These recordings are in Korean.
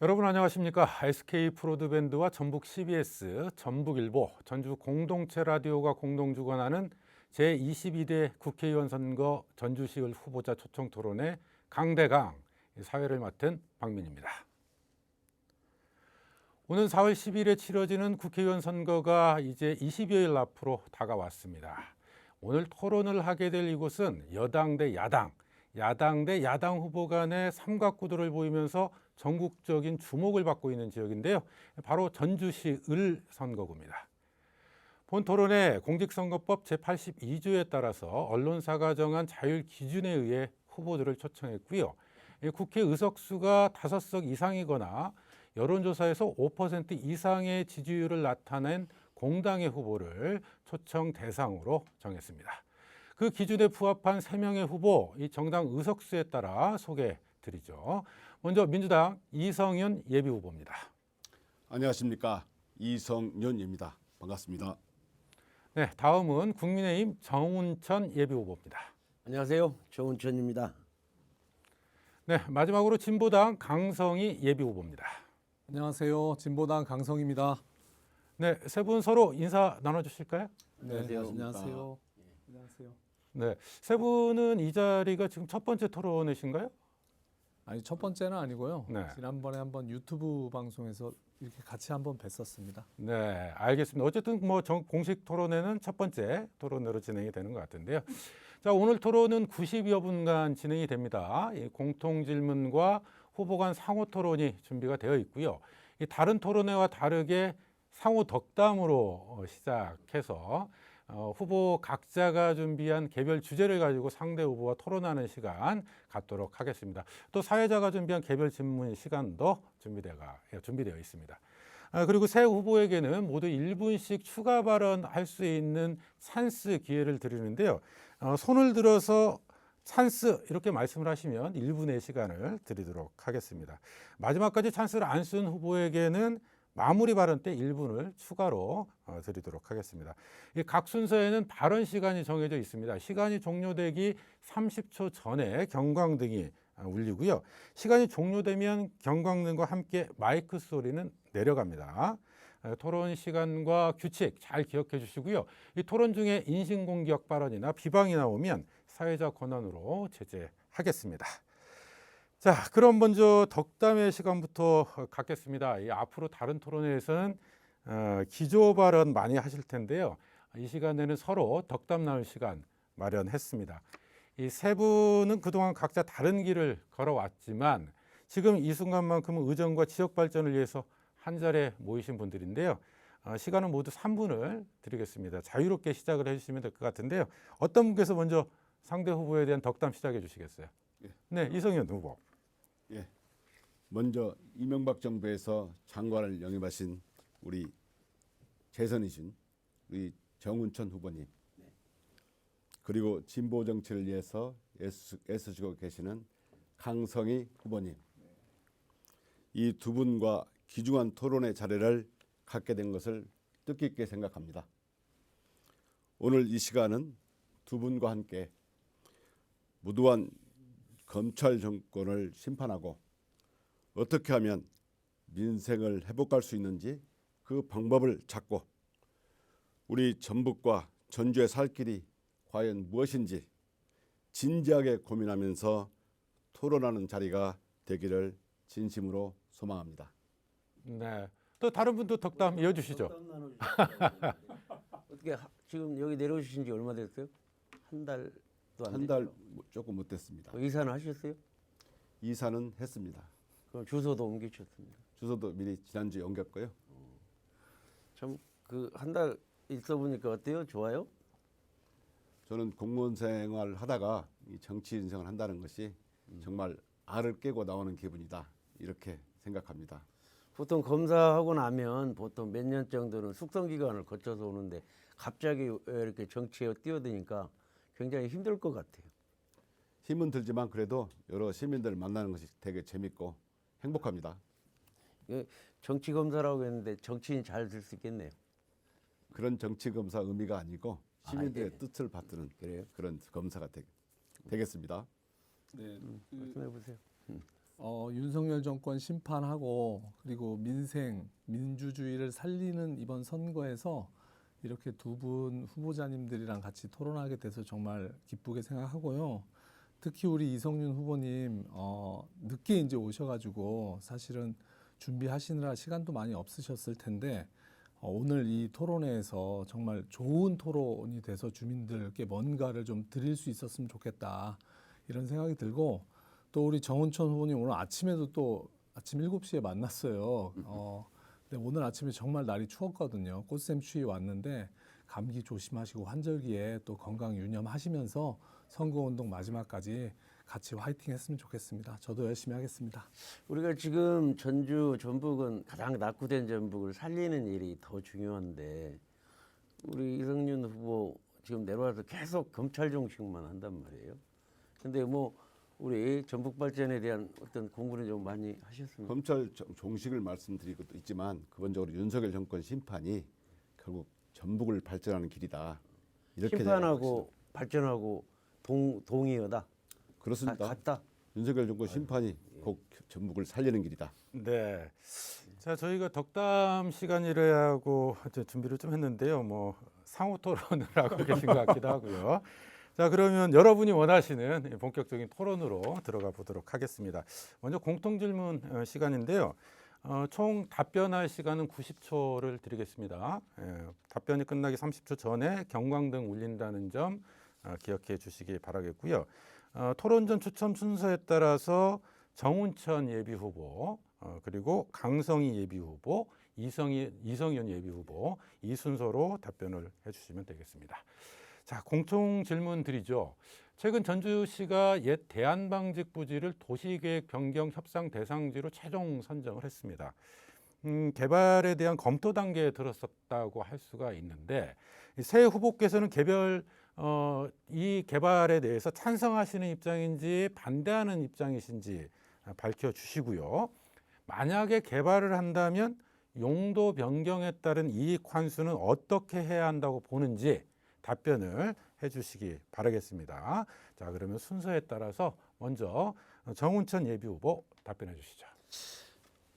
여러분 안녕하십니까? SK 브로드밴드와 전북 CBS, 전북일보, 전주 공동체 라디오가 공동 주관하는 제22대 국회의원 선거 전주시을 후보자 초청 토론회 강대강 사회를 맡은 박민입니다. 오는 4월 10일에 치러지는 국회의원 선거가 이제 20여일 앞으로 다가왔습니다. 오늘 토론을 하게 될 이곳은 여당 대 야당, 야당 대 야당 후보 간의 삼각구도를 보이면서 전국적인 주목을 받고 있는 지역인데요. 바로 전주시 을 선거구입니다. 본 토론회 공직선거법 제82조에 따라서 언론사가 정한 자율 기준에 의해 후보들을 초청했고요. 국회 의석수가 5석 이상이거나 여론조사에서 5% 이상의 지지율을 나타낸 공당의 후보를 초청 대상으로 정했습니다. 그 기준에 부합한 3명의 후보, 이 정당 의석수에 따라 소개해 드리죠. 먼저 민주당 이성윤 예비후보입니다. 안녕하십니까. 이성윤입니다. 반갑습니다. 네, 다음은 국민의힘 정운천 예비후보입니다. 안녕하세요. 정운천입니다. 네, 마지막으로 진보당 강성희 예비후보입니다. 안녕하세요. 진보당 강성입니다. 네, 세 분 서로 인사 나눠주실까요? 안녕하세요. 안녕하세요. 안녕하세요. 네, 세 분은 이 자리가 지금 첫 번째 토론이신가요? 아니 첫 번째는 아니고요. 네. 지난번에 한번 유튜브 방송에서 이렇게 같이 한번 뵀었습니다. 네, 알겠습니다. 어쨌든 뭐 공식 토론회는 첫 번째 토론으로 진행이 되는 것 같은데요. 자, 오늘 토론은 90여 분간 진행이 됩니다. 이 공통 질문과 후보 간 상호 토론이 준비가 되어 있고요. 이 다른 토론회와 다르게 상호 덕담으로 시작해서 후보 각자가 준비한 개별 주제를 가지고 상대 후보와 토론하는 시간 갖도록 하겠습니다. 또 사회자가 준비한 개별 질문 시간도 준비되어 있습니다. 그리고 새 후보에게는 모두 1분씩 추가 발언할 수 있는 찬스 기회를 드리는데요. 손을 들어서 찬스 이렇게 말씀을 하시면 1분의 시간을 드리도록 하겠습니다. 마지막까지 찬스를 안 쓴 후보에게는 마무리 발언 때 1분을 추가로 드리도록 하겠습니다. 각 순서에는 발언 시간이 정해져 있습니다. 시간이 종료되기 30초 전에 경광등이 울리고요. 시간이 종료되면 경광등과 함께 마이크 소리는 내려갑니다. 토론 시간과 규칙 잘 기억해 주시고요. 이 토론 중에 인신공격 발언이나 비방이 나오면 사회자 권한으로 제재하겠습니다. 자, 그럼 먼저 덕담의 시간부터 갖겠습니다. 앞으로 다른 토론회에서는 기조 발언 많이 하실 텐데요. 이 시간에는 서로 덕담 나눌 시간 마련했습니다. 이 세 분은 그동안 각자 다른 길을 걸어왔지만 지금 이 순간만큼은 의정과 지역 발전을 위해서 한 자리에 모이신 분들인데요. 시간은 모두 3분을 드리겠습니다. 자유롭게 시작을 해주시면 될 것 같은데요. 어떤 분께서 먼저 상대 후보에 대한 덕담 시작해 주시겠어요? 예. 네, 이성윤 후보. 예. 먼저 이명박 정부에서 장관을 영입하신 우리 재선이신 우리 정운천 후보님, 그리고 진보 정치를 위해서 애쓰시고 계시는 강성희 후보님, 이 두 분과 귀중한 토론의 자리를 갖게 된 것을 뜻깊게 생각합니다. 오늘 이 시간은 두 분과 함께 무도한 검찰 정권을 심판하고 어떻게 하면 민생을 회복할 수 있는지 그 방법을 찾고 우리 전북과 전주의 살 길이 과연 무엇인지 진지하게 고민하면서 토론하는 자리가 되기를 진심으로 소망합니다. 네, 또 다른 분도 덕담 이어주시죠. 어떻게 지금 여기 내려오신 지 얼마 됐어요? 한 달도 안 한 달 조금 못 됐습니다. 이사는 하셨어요? 이사는 했습니다. 그럼 주소도 옮기셨습니다. 주소도 미리 지난주에 옮겼고요. 참 그 한 달 있어 보니까 어때요? 좋아요? 저는 공무원 생활을 하다가 이 정치 인생을 한다는 것이 정말 알을 깨고 나오는 기분이다, 이렇게 생각합니다. 보통 검사하고 나면 보통 몇 년 정도는 숙성 기간을 거쳐서 오는데 갑자기 이렇게 정치에 뛰어드니까 굉장히 힘들 것 같아요. 힘은 들지만 그래도 여러 시민들 만나는 것이 되게 재밌고 행복합니다. 정치 검사라고 했는데 정치인 잘 될 수 있겠네요. 그런 정치 검사 의미가 아니고 시민들의 네. 뜻을 받드는 그래요? 그런 검사가 되겠습니다. 네. 말씀해 보세요. 윤석열 정권 심판하고 그리고 민생, 민주주의를 살리는 이번 선거에서 이렇게 두 분 후보자님들이랑 같이 토론하게 돼서 정말 기쁘게 생각하고요. 특히 우리 이성윤 후보님 늦게 이제 오셔가지고 사실은 준비하시느라 시간도 많이 없으셨을 텐데 오늘 이 토론회에서 정말 좋은 토론이 돼서 주민들께 뭔가를 좀 드릴 수 있었으면 좋겠다 이런 생각이 들고 또 우리 정운천 후보님 오늘 아침에도 또 아침 7시에 만났어요. 근데 오늘 아침에 정말 날이 추웠거든요. 꽃샘 추위 왔는데 감기 조심하시고 환절기에 또 건강 유념하시면서 선거운동 마지막까지 같이 화이팅 했으면 좋겠습니다. 저도 열심히 하겠습니다. 우리가 지금 전주, 전북은 가장 낙후된 전북을 살리는 일이 더 중요한데 우리 이성윤 후보 지금 내려와서 계속 검찰 정식만 한단 말이에요. 근데 뭐 우리 전북 발전에 대한 어떤 공부는 좀 많이 하셨습니까? 검찰 종식을 말씀드리고 또 있지만 기본적으로 윤석열 정권 심판이 결국 전북을 발전하는 길이다. 이렇게 심판하고 발전하고 동의어다. 그렇습니다. 같다. 윤석열 정권 심판이 곧 전북을 살리는 길이다. 네. 자, 저희가 덕담 시간이라고 이제 준비를 좀 했는데요. 뭐 상호 토론을 하고 계신 것 같기도 하고요. 자, 그러면 여러분이 원하시는 본격적인 토론으로 들어가 보도록 하겠습니다. 먼저 공통 질문 시간인데요. 총 답변할 시간은 90초를 드리겠습니다. 답변이 끝나기 30초 전에 경광등 울린다는 점 기억해 주시기 바라겠고요. 토론전 추첨 순서에 따라서 정운천 예비후보 그리고 강성희 예비후보, 이성윤 예비후보 이 순서로 답변을 해주시면 되겠습니다. 자, 공통 질문 드리죠. 최근 전주시가 옛 대한방직 부지를 도시계획 변경 협상 대상지로 최종 선정을 했습니다. 개발에 대한 검토 단계에 들었었다고 할 수가 있는데 새 후보께서는 이 개발에 대해서 찬성하시는 입장인지 반대하는 입장이신지 밝혀주시고요. 만약에 개발을 한다면 용도 변경에 따른 이익 환수는 어떻게 해야 한다고 보는지 답변을 해주시기 바라겠습니다. 자, 그러면 순서에 따라서 먼저 정운천 예비후보 답변해 주시죠.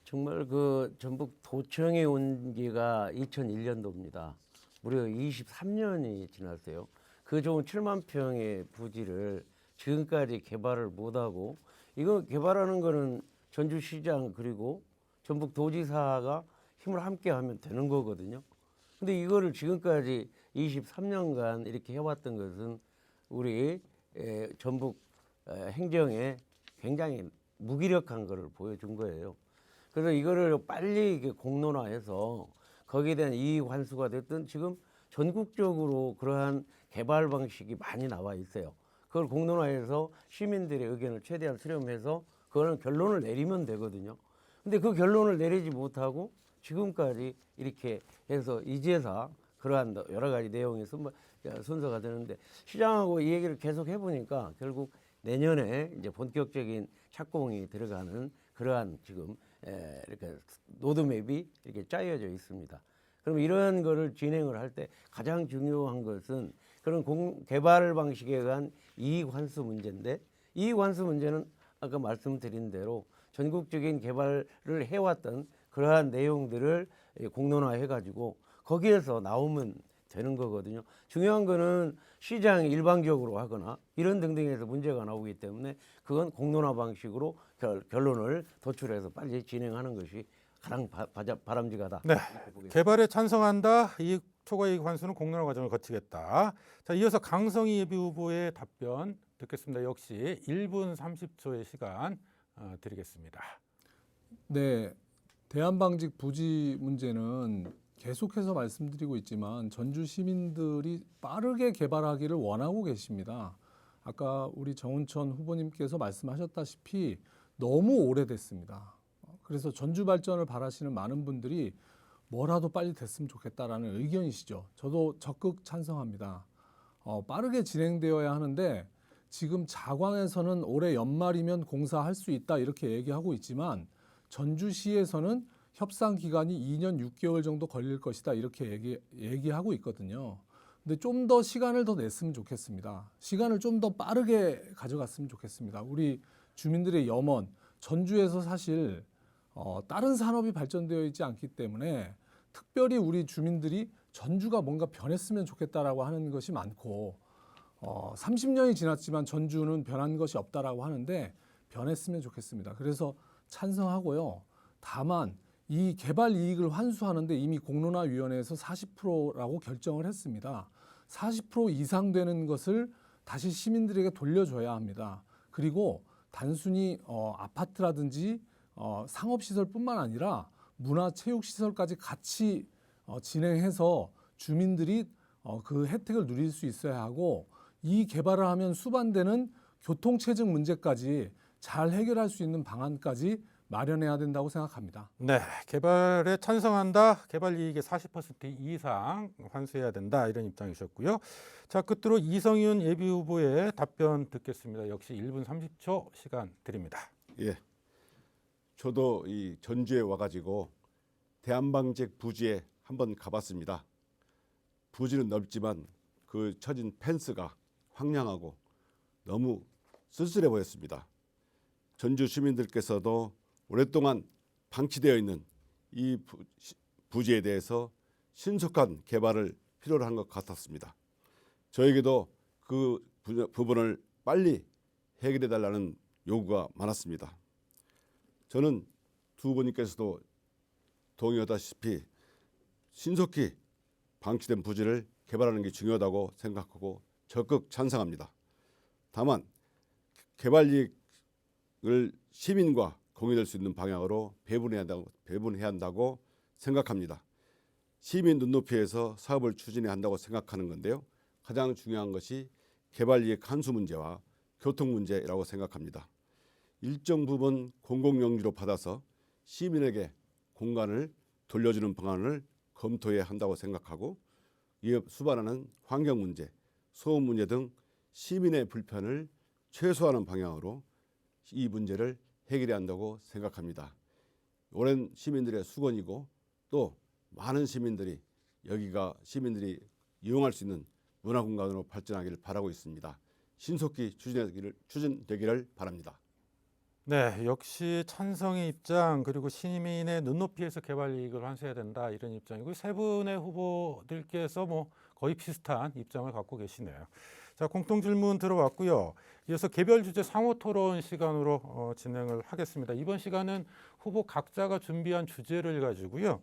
정말 그 전북 도청에 온 지가 2001년도입니다. 무려 23년이 지났어요. 그 좋은 7만 평의 부지를 지금까지 개발을 못하고 이거 개발하는 거는 전주시장 그리고 전북도지사가 힘을 함께 하면 되는 거거든요. 근데 이거를 지금까지 23년간 이렇게 해왔던 것은 우리 전북 행정에 굉장히 무기력한 것을 보여준 거예요. 그래서 이거를 빨리 공론화해서 거기에 대한 이익 환수가 됐든 지금 전국적으로 그러한 개발 방식이 많이 나와 있어요. 그걸 공론화해서 시민들의 의견을 최대한 수렴해서 그거는 결론을 내리면 되거든요. 근데 그 결론을 내리지 못하고 지금까지 이렇게 해서 이제서 그러한 여러 가지 내용이 순서가 되는데 시장하고 이 얘기를 계속 해보니까 결국 내년에 이제 본격적인 착공이 들어가는 그러한 지금 이렇게 로드맵이 이렇게 짜여져 있습니다. 그럼 이런 거를 진행을 할 때 가장 중요한 것은 그런 개발 방식에 의한 이익 환수 문제인데 이익 환수 문제는 아까 말씀드린 대로 전국적인 개발을 해왔던 그러한 내용들을 공론화해가지고 거기에서 나오면 되는 거거든요. 중요한 거는 시장이 일방적으로 하거나 이런 등등에서 문제가 나오기 때문에 그건 공론화 방식으로 결론을 도출해서 빨리 진행하는 것이 가장 바람직하다. 네, 개발에 찬성한다. 초과 이익 환수는 공론화 과정을 거치겠다. 자, 이어서 강성희 예비후보의 답변 듣겠습니다. 역시 1분 30초의 시간 드리겠습니다. 네, 대한방직 부지 문제는 계속해서 말씀드리고 있지만 전주 시민들이 빠르게 개발하기를 원하고 계십니다. 아까 우리 정운천 후보님께서 말씀하셨다시피 너무 오래됐습니다. 그래서 전주 발전을 바라시는 많은 분들이 뭐라도 빨리 됐으면 좋겠다라는 의견이시죠. 저도 적극 찬성합니다. 빠르게 진행되어야 하는데 지금 자광에서는 올해 연말이면 공사할 수 있다 이렇게 얘기하고 있지만 전주시에서는 협상 기간이 2년 6개월 정도 걸릴 것이다 이렇게 얘기하고 있거든요. 근데 좀 더 시간을 더 냈으면 좋겠습니다. 시간을 좀 더 빠르게 가져갔으면 좋겠습니다. 우리 주민들의 염원, 전주에서 사실 다른 산업이 발전되어 있지 않기 때문에 특별히 우리 주민들이 전주가 뭔가 변했으면 좋겠다라고 하는 것이 많고 30년이 지났지만 전주는 변한 것이 없다라고 하는데 변했으면 좋겠습니다. 그래서 찬성하고요. 다만 이 개발 이익을 환수하는데 이미 공론화위원회에서 40%라고 결정을 했습니다. 40% 이상 되는 것을 다시 시민들에게 돌려줘야 합니다. 그리고 단순히 아파트라든지 상업시설뿐만 아니라 문화체육시설까지 같이 진행해서 주민들이 그 혜택을 누릴 수 있어야 하고 이 개발을 하면 수반되는 교통체증 문제까지 잘 해결할 수 있는 방안까지 마련해야 된다고 생각합니다. 네, 개발에 찬성한다. 개발 이익의 40% 이상 환수해야 된다. 이런 입장이셨고요. 자, 끝으로 이성윤 예비후보의 답변 듣겠습니다. 역시 1분 30초 시간 드립니다. 예, 저도 이 전주에 와가지고 대한방직 부지에 한번 가봤습니다. 부지는 넓지만 그 쳐진 펜스가 황량하고 너무 쓸쓸해 보였습니다. 전주 시민들께서도 오랫동안 방치되어 있는 이 부지에 대해서 신속한 개발을 필요로 한 것 같았습니다. 저에게도 그 부분을 빨리 해결해 달라는 요구가 많았습니다. 저는 두 후보님께서도 동의하다시피 신속히 방치된 부지를 개발하는 게 중요하다고 생각하고 적극 찬성합니다. 다만 개발 이익을 시민과 공유될 수 있는 방향으로 배분해야 한다고 생각합니다. 시민 눈높이에서 사업을 추진해야 한다고 생각하는 건데요. 가장 중요한 것이 개발 이익 환수 문제와 교통 문제라고 생각합니다. 일정 부분 공공용지로 받아서 시민에게 공간을 돌려주는 방안을 검토해야 한다고 생각하고 이에 수반하는 환경 문제, 소음 문제 등 시민의 불편을 최소화하는 방향으로 이 문제를 해결해야 한다고 생각합니다. 오랜 시민들의 수건이고 또 많은 시민들이 여기가 시민들이 이용할 수 있는 문화공간으로 발전하기를 바라고 있습니다. 신속히 추진되기를 바랍니다. 네, 역시 찬성의 입장 그리고 시민의 눈높이에서 개발 이익을 환수해야 된다 이런 입장이고 세 분의 후보들께서 뭐 거의 비슷한 입장을 갖고 계시네요. 자, 공통 질문 들어왔고요. 이어서 개별 주제 상호 토론 시간으로 진행을 하겠습니다. 이번 시간은 후보 각자가 준비한 주제를 가지고요.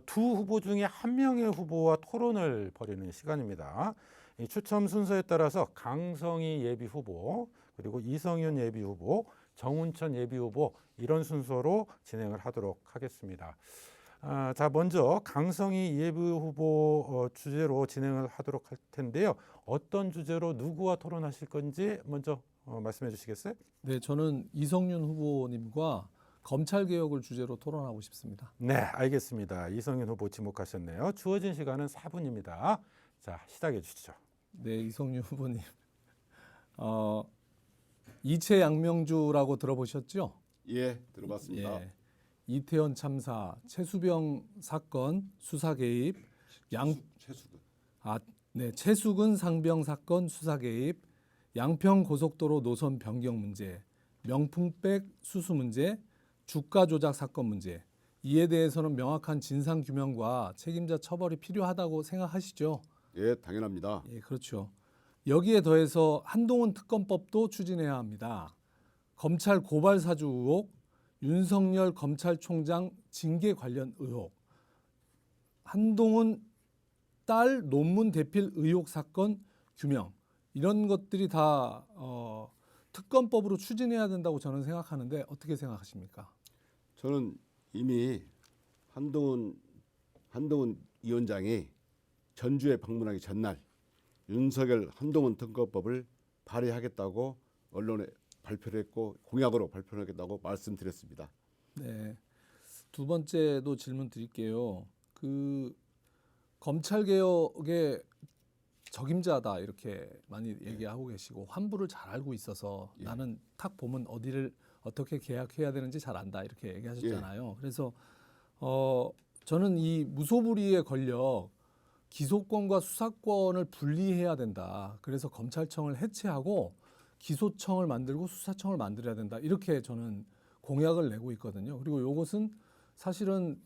두 후보 중에 한 명의 후보와 토론을 벌이는 시간입니다. 이 추첨 순서에 따라서 강성희 예비 후보 그리고 이성윤 예비 후보 정운천 예비후보 이런 순서로 진행을 하도록 하겠습니다. 자, 먼저 강성희 예비후보 주제로 진행을 하도록 할 텐데요. 어떤 주제로 누구와 토론하실 건지 먼저 말씀해 주시겠어요? 네, 저는 이성윤 후보님과 검찰 개혁을 주제로 토론하고 싶습니다. 네, 알겠습니다. 이성윤 후보 지목하셨네요. 주어진 시간은 4분입니다. 자, 시작해 주시죠. 네, 이성윤 후보님. 이채 양명주라고 들어보셨죠? 예, 들어봤습니다. 예. 이태원 참사, 최수병 사건 수사 개입, 최수근. 최수근 상병 사건 수사 개입, 양평 고속도로 노선 변경 문제, 명품백 수수 문제, 주가 조작 사건 문제. 이에 대해서는 명확한 진상 규명과 책임자 처벌이 필요하다고 생각하시죠? 예, 당연합니다. 예, 그렇죠. 여기에 더해서 한동훈 특검법도 추진해야 합니다. 검찰 고발 사주 의혹, 윤석열 검찰총장 징계 관련 의혹, 한동훈 딸 논문 대필 의혹 사건 규명 이런 것들이 다 특검법으로 추진해야 된다고 저는 생각하는데 어떻게 생각하십니까? 저는 이미 한동훈 위원장이 전주에 방문하기 전날 윤석열 한동훈 특검법을 발의하겠다고 언론에 발표를 했고 공약으로 발표하겠다고 말씀드렸습니다. 네. 두 번째도 질문 드릴게요. 그 검찰 개혁의 적임자다 이렇게 많이 얘기하고 계시고 환부를 잘 알고 있어서 예. 나는 탁 보면 어디를 어떻게 계약해야 되는지 잘 안다 이렇게 얘기하셨잖아요. 그래서 저는 이 무소불위의 권력 기소권과 수사권을 분리해야 된다. 그래서 검찰청을 해체하고 기소청을 만들고 수사청을 만들어야 된다. 이렇게 저는 공약을 내고 있거든요. 그리고 이것은 사실은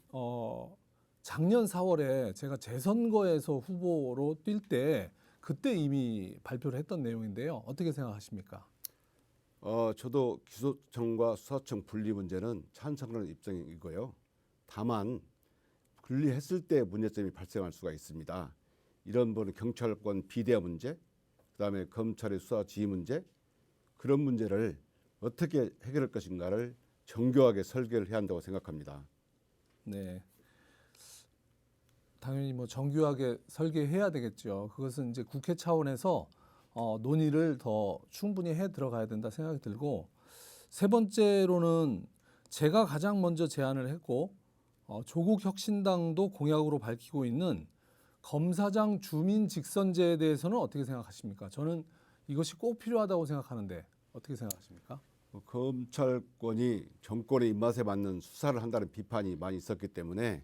작년 4월에 제가 재선거에서 후보로 뛸 때 그때 이미 발표를 했던 내용인데요. 어떻게 생각하십니까? 저도 기소청과 수사청 분리 문제는 찬성하는 입장이고요. 다만 분리했을 때 문제점이 발생할 수가 있습니다. 이런 부분 경찰권 비대화 문제, 그다음에 검찰의 수사 지휘 문제, 그런 문제를 어떻게 해결할 것인가를 정교하게 설계를 해야 한다고 생각합니다. 네. 당연히 뭐 정교하게 설계해야 되겠죠. 그것은 이제 국회 차원에서 논의를 더 충분히 해 들어가야 된다 생각이 들고, 세 번째로는 제가 가장 먼저 제안을 했고 조국 혁신당도 공약으로 밝히고 있는 검사장 주민 직선제에 대해서는 어떻게 생각하십니까? 저는 이것이 꼭 필요하다고 생각하는데 어떻게 생각하십니까? 검찰권이 정권의 입맛에 맞는 수사를 한다는 비판이 많이 있었기 때문에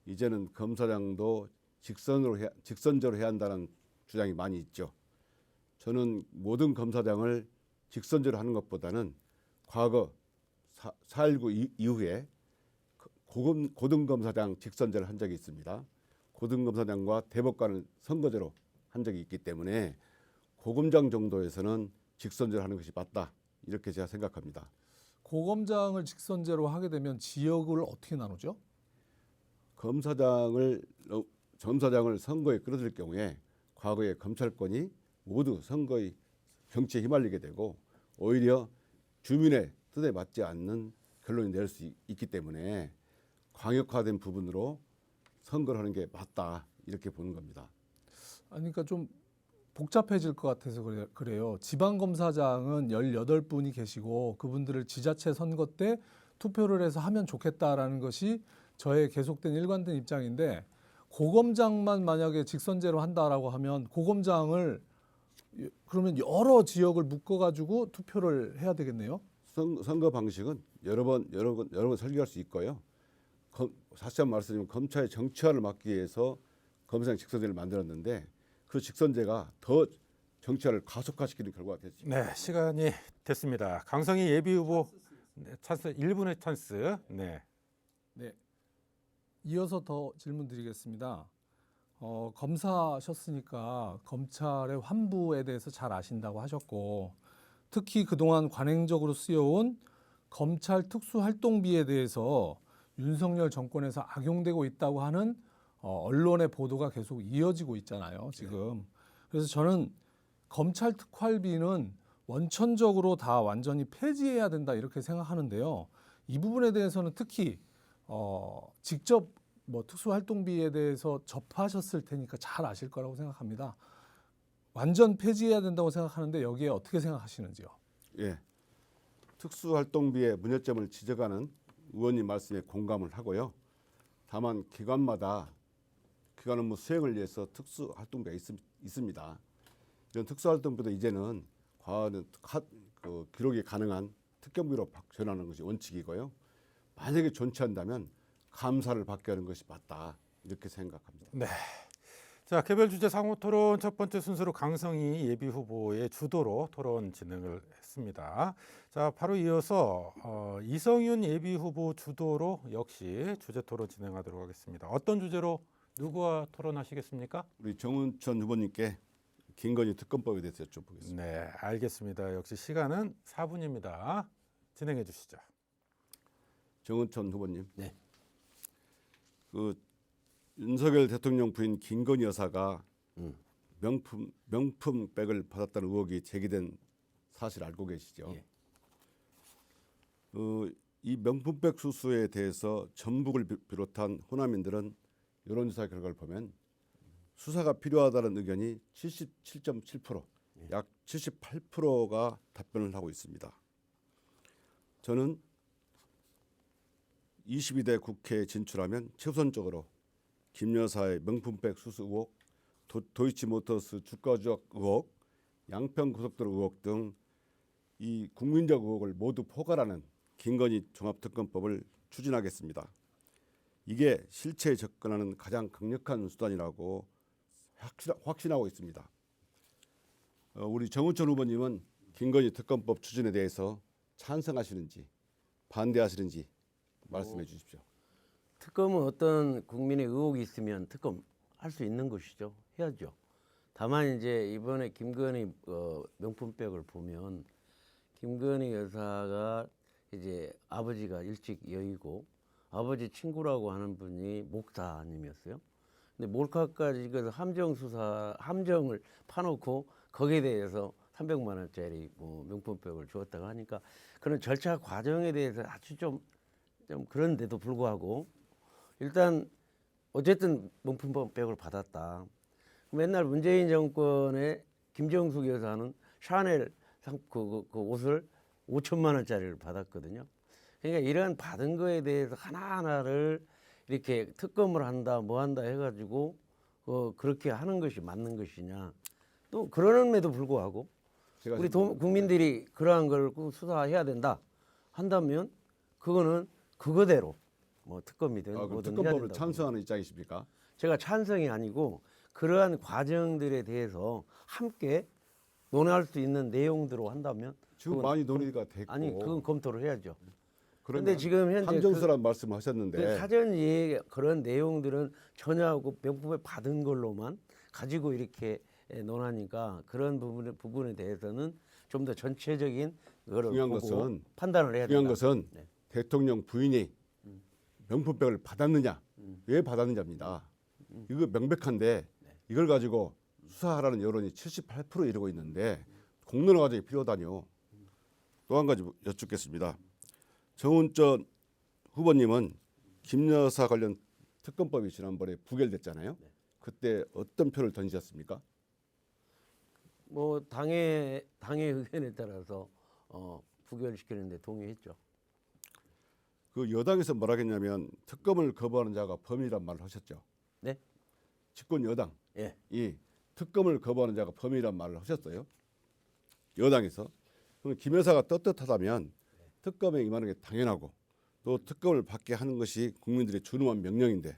이제는 검사장도 직선제로 해야 한다는 주장이 많이 있죠. 저는 모든 검사장을 직선제로 하는 것보다는 과거 4.19 이후에 고등검사장 직선제를 한 적이 있습니다. 고등검사장과 대법관을 선거제로 한 적이 있기 때문에 고검장 정도에서는 직선제로 하는 것이 맞다, 이렇게 제가 생각합니다. 고검장을 직선제로 하게 되면 지역을 어떻게 나누죠? 검사장을 선거에 끌어들일 경우에 과거에 검찰권이 모두 선거의 정치에 휘말리게 되고 오히려 주민의 뜻에 맞지 않는 결론이 낼 수 있기 때문에 광역화된 부분으로 선거를 하는 게 맞다, 이렇게 보는 겁니다. 아니, 그러니까 좀 복잡해질 것 같아서 그래요. 지방검사장은 18분이 계시고 그분들을 지자체 선거 때 투표를 해서 하면 좋겠다라는 것이 저의 계속된 일관된 입장인데, 고검장만 만약에 직선제로 한다라고 하면 고검장을 그러면 여러 지역을 묶어가지고 투표를 해야 되겠네요. 선거 방식은 여러 번 설계할 수 있고요. 다시 한번 말씀드리면 검찰의 정치화를 막기 위해서 검사장 직선제를 만들었는데 그 직선제가 더 정치화를 가속화시키는 결과가 됐습니다. 네, 시간이 됐습니다. 강성희 예비후보 찬스 1분의 찬스. 네. 네. 이어서 더 질문 드리겠습니다. 검사셨으니까 검찰의 환부에 대해서 잘 아신다고 하셨고, 특히 그동안 관행적으로 쓰여온 검찰 특수활동비에 대해서 윤석열 정권에서 악용되고 있다고 하는 언론의 보도가 계속 이어지고 있잖아요, 지금. 그래서 저는 검찰 특활비는 원천적으로 다 완전히 폐지해야 된다, 이렇게 생각하는데요. 이 부분에 대해서는 특히 직접 뭐 특수활동비에 대해서 접하셨을 테니까 잘 아실 거라고 생각합니다. 완전 폐지해야 된다고 생각하는데 여기에 어떻게 생각하시는지요? 예, 특수활동비의 문제점을 지적하는 의원님 말씀에 공감을 하고요. 다만 기관 업무 수행을 위해서 특수활동비가 있습니다. 이런 특수활동비도 이제는 기록이 가능한 특경비로 전환하는 것이 원칙이고요. 만약에 존치한다면 감사를 받게 하는 것이 맞다, 이렇게 생각합니다. 네. 자, 개별 주제 상호 토론 첫 번째 순서로 강성희 예비 후보의 주도로 토론 진행을 했습니다. 자, 바로 이어서 이성윤 예비 후보 주도로 역시 주제 토론 진행하도록 하겠습니다. 어떤 주제로 누구와 토론하시겠습니까? 우리 정운천 후보님께 김건희 특검법에 대해서 여쭤보겠습니다. 네, 알겠습니다. 역시 시간은 4분입니다. 진행해 주시죠. 정운천 후보님. 네. 윤석열 대통령 부인 김건희 여사가 명품백을 받았다는 의혹이 제기된 사실 알고 계시죠? 예. 이 명품백 수수에 대해서 전북을 비롯한 호남인들은 여론조사 결과를 보면 수사가 필요하다는 의견이 77.7%, 약 78%가 답변을 하고 있습니다. 저는 22대 국회에 진출하면 최우선적으로 김 여사의 명품백 수수 의혹, 도이치모터스 주가 조작 의혹, 양평 고속도로 의혹 등 이 국민적 의혹을 모두 포괄하는 김건희 종합특검법을 추진하겠습니다. 이게 실체에 접근하는 가장 강력한 수단이라고 확신하고 있습니다. 우리 정운천 후보님은 김건희 특검법 추진에 대해서 찬성하시는지, 반대하시는지 말씀해 주십시오. 특검은 어떤 국민의 의혹이 있으면 특검 할 수 있는 것이죠. 해야죠. 다만 이제 이번에 김건희 명품백을 보면 김건희 여사가 이제 아버지가 일찍 여의고 아버지 친구라고 하는 분이 목사님이었어요. 근데 몰카까지 그 함정을 파놓고 거기에 대해서 300만 원짜리 뭐 명품백을 주었다고 하니까 그런 절차 과정에 대해서 아주 좀 그런데도 불구하고 일단 어쨌든 명품백을 받았다. 맨날 문재인 정권의 김정숙 여사는 샤넬 그 옷을 5천만 원짜리를 받았거든요. 그러니까 이런 받은 거에 대해서 하나하나를 이렇게 특검을 한다 뭐 한다 해가지고 그렇게 하는 것이 맞는 것이냐. 또 그러는데도 불구하고 제가 우리 지금 국민들이 그러한 걸 꼭 수사해야 된다 한다면 그거는 그거대로 뭐 특검이든 그럼 뭐든 해야 특검법을 된다고. 찬성하는 입장이십니까? 제가 찬성이 아니고 그러한 과정들에 대해서 함께 논할 수 있는 내용대로 한다면 지금 그건 많이 논의가 됐고 아니 그건 검토를 해야죠. 그러면 근데 지금 현재 함정수란 말씀하셨는데 그 사전 그런 내용들은 전혀 명품에 받은 걸로만 가지고 이렇게 논하니까 그런 부분에 대해서는 좀 더 전체적인 거를 중요한 보고 것은 판단을 해야 중요한 된다. 것은 네. 대통령 부인이 명품백을 받았느냐 왜 받았느냐입니다. 이거 명백한데 이걸 가지고 수사하라는 여론이 78% 이르고 있는데 공론화 과정이 필요하다뇨. 또 한 가지 여쭙겠습니다. 정운전 후보님은 김 여사 관련 특검법이 지난번에 부결됐잖아요. 그때 어떤 표를 던지셨습니까? 뭐 당의 의견에 따라서 부결시키는데 동의했죠. 그 여당에서 뭐라 했냐면 특검을 거부하는 자가 범인이란 말을 하셨죠. 네? 집권 여당이 예. 특검을 거부하는 자가 범인이란 말을 하셨어요. 여당에서. 그럼 김 여사가 떳떳하다면 특검에 임하는 게 당연하고 또 특검을 받게 하는 것이 국민들의 준엄한 명령인데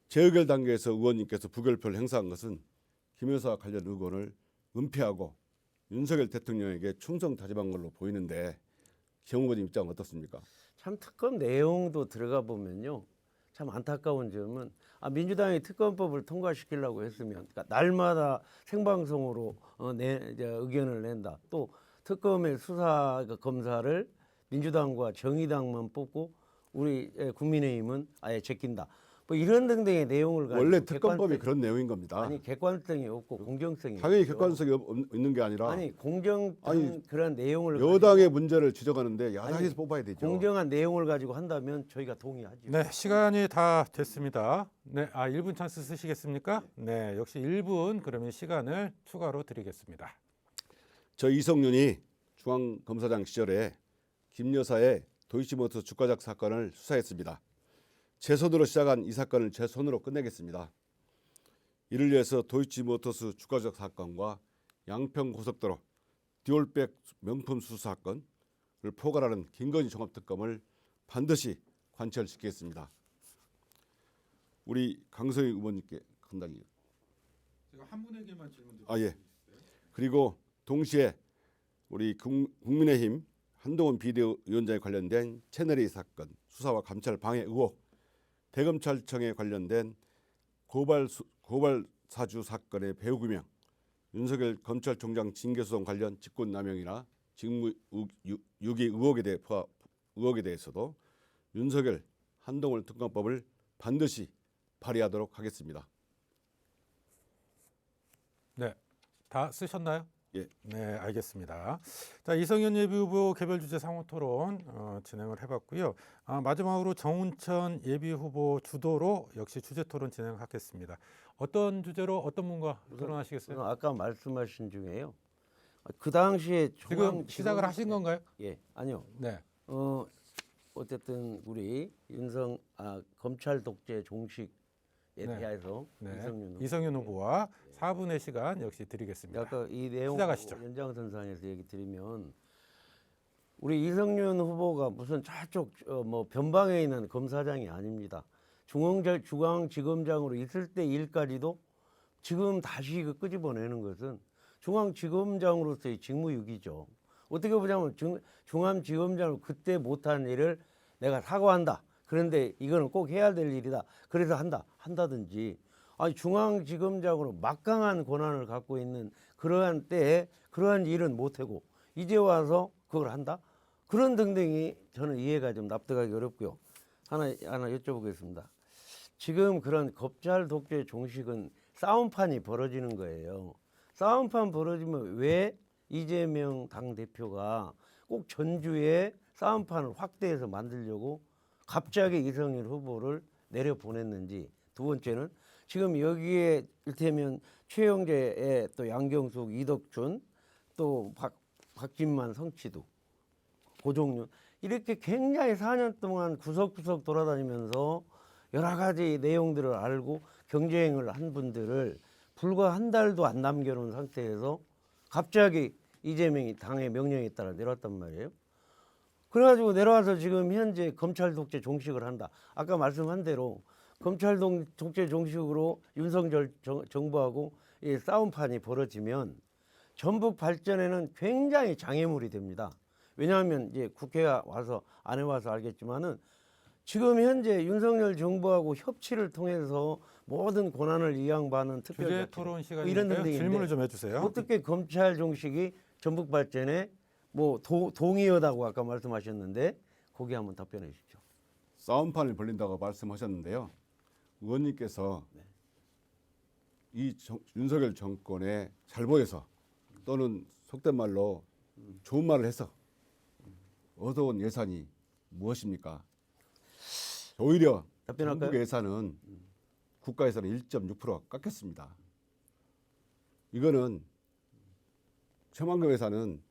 재의결 단계에서 의원님께서 부결표를 행사한 것은 김 여사 관련 의견을 은폐하고 윤석열 대통령에게 충성 다짐한 걸로 보이는데 정 의원님 입장은 어떻습니까? 참 특검 내용도 들어가 보면요. 참 안타까운 점은 민주당이 특검법을 통과시키려고 했으면 그러니까 날마다 생방송으로 이제 의견을 낸다. 또 특검의 수사 검사를 민주당과 정의당만 뽑고 우리 국민의힘은 아예 제낀다. 뭐 이런 등등의 내용을 가지고 원래 특검법이 그런 내용인 겁니다. 아니 객관성이 없고 공정성이 당연히 없죠. 객관성이 있는 게 아니라 아니 공정한 아니, 그런 내용을 여당의 문제를 지적하는데 야당에서 아니, 뽑아야 되죠. 공정한 내용을 가지고 한다면 저희가 동의하죠. 네, 시간이 다 됐습니다. 네, 1분 찬스 쓰시겠습니까? 네, 역시 1분 그러면 시간을 추가로 드리겠습니다. 저 이성윤이 중앙검사장 시절에 김 여사의 도이치모터 주가작 사건을 수사했습니다. 제 손으로 시작한 이 사건을 제 손으로 끝내겠습니다. 이를 위해서 도이치모터스 주가작 사건과 양평 고속도로 듀얼백 명품 수수 사건을 포괄하는 김건희 종합특검을 반드시 관철시키겠습니다. 우리 강성희 의원님께 간단히. 제가 한 분에게만 질문 예. 그리고 동시에 우리 국민의힘 한동훈 비대위원장에 관련된 채널A 사건 수사와 감찰 방해 의혹, 대검찰청에 관련된 고발 사주 사건의 배후 규명, 윤석열 검찰총장 징계소송 관련 직권남용이나 직무유기 의혹에 대해서도 윤석열 한동훈 특검법을 반드시 발의하도록 하겠습니다. 네, 다 쓰셨나요? 예. 네, 알겠습니다. 자, 이성윤 예비후보 개별 주제 상호 토론 진행을 해봤고요. 마지막으로 정운천 예비후보 주도로 역시 주제 토론 진행하겠습니다. 어떤 주제로 어떤 분과 토론하시겠어요? 아까 말씀하신 중에요. 그 당시에 지금 시작을 하신 건가요? 예, 아니요. 네. 어쨌든 우리 검찰 독재 종식에 네. 대해서 네. 이성윤 후보와 4분의 시간 역시 드리겠습니다. 아까 이 내용 시작하시죠. 연장선상에서 얘기 드리면 우리 이성윤 후보가 무슨 저쪽 뭐 변방에 있는 검사장이 아닙니다. 중앙지검장으로 있을 때 일까지도 지금 다시 끄집어내는 것은 중앙지검장으로서의 직무유기죠. 어떻게 보자면 중앙지검장으로 그때 못한 일을 내가 사과한다. 그런데 이거는 꼭 해야 될 일이다. 그래서 한다든지. 아니 중앙지검장으로 막강한 권한을 갖고 있는 그러한 때에 그러한 일은 못하고 이제 와서 그걸 한다. 그런 등등이 저는 이해가 좀 납득하기 어렵고요. 하나 여쭤보겠습니다. 지금 그런 검찰 독재 종식은 싸움판이 벌어지는 거예요. 싸움판 벌어지면 왜 이재명 당대표가 꼭 전주에 싸움판을 확대해서 만들려고 갑자기 이성윤 후보를 내려보냈는지. 두 번째는 지금 여기에 일테면 최영재의 또 양경숙, 이덕춘, 또 박진만, 성취도, 고종윤 이렇게 굉장히 4년 동안 구석구석 돌아다니면서 여러 가지 내용들을 알고 경쟁을 한 분들을 불과 한 달도 안 남겨놓은 상태에서 갑자기 이재명이 당의 명령에 따라 내려왔단 말이에요. 그래가지고 내려와서 지금 현재 검찰 독재 종식을 한다. 아까 말씀한 대로 검찰 독재 종식으로 윤석열 정부하고 이 싸움판이 벌어지면 전북 발전에는 굉장히 장애물이 됩니다. 왜냐하면 이제 국회가 와서 안 해와서 알겠지만은 지금 현재 윤석열 정부하고 협치를 통해서 모든 권한을 이양받는 주제 특별자치 토론 이런 시간인데요. 등등인데 질문을 좀 해주세요. 어떻게 검찰 종식이 전북 발전에 뭐 동의하다고 아까 말씀하셨는데 거기 한번 답변해 주십시오. 싸움판을 벌린다고 말씀하셨는데요. 의원님께서 윤석열 정권에 잘 보여서 또는 속된 말로 좋은 말을 해서 얻어온 예산이 무엇입니까? 오히려 답변할까요? 전북 예산은 국가 예산은 1.6%가 깎였습니다. 이거는 최만금 예산은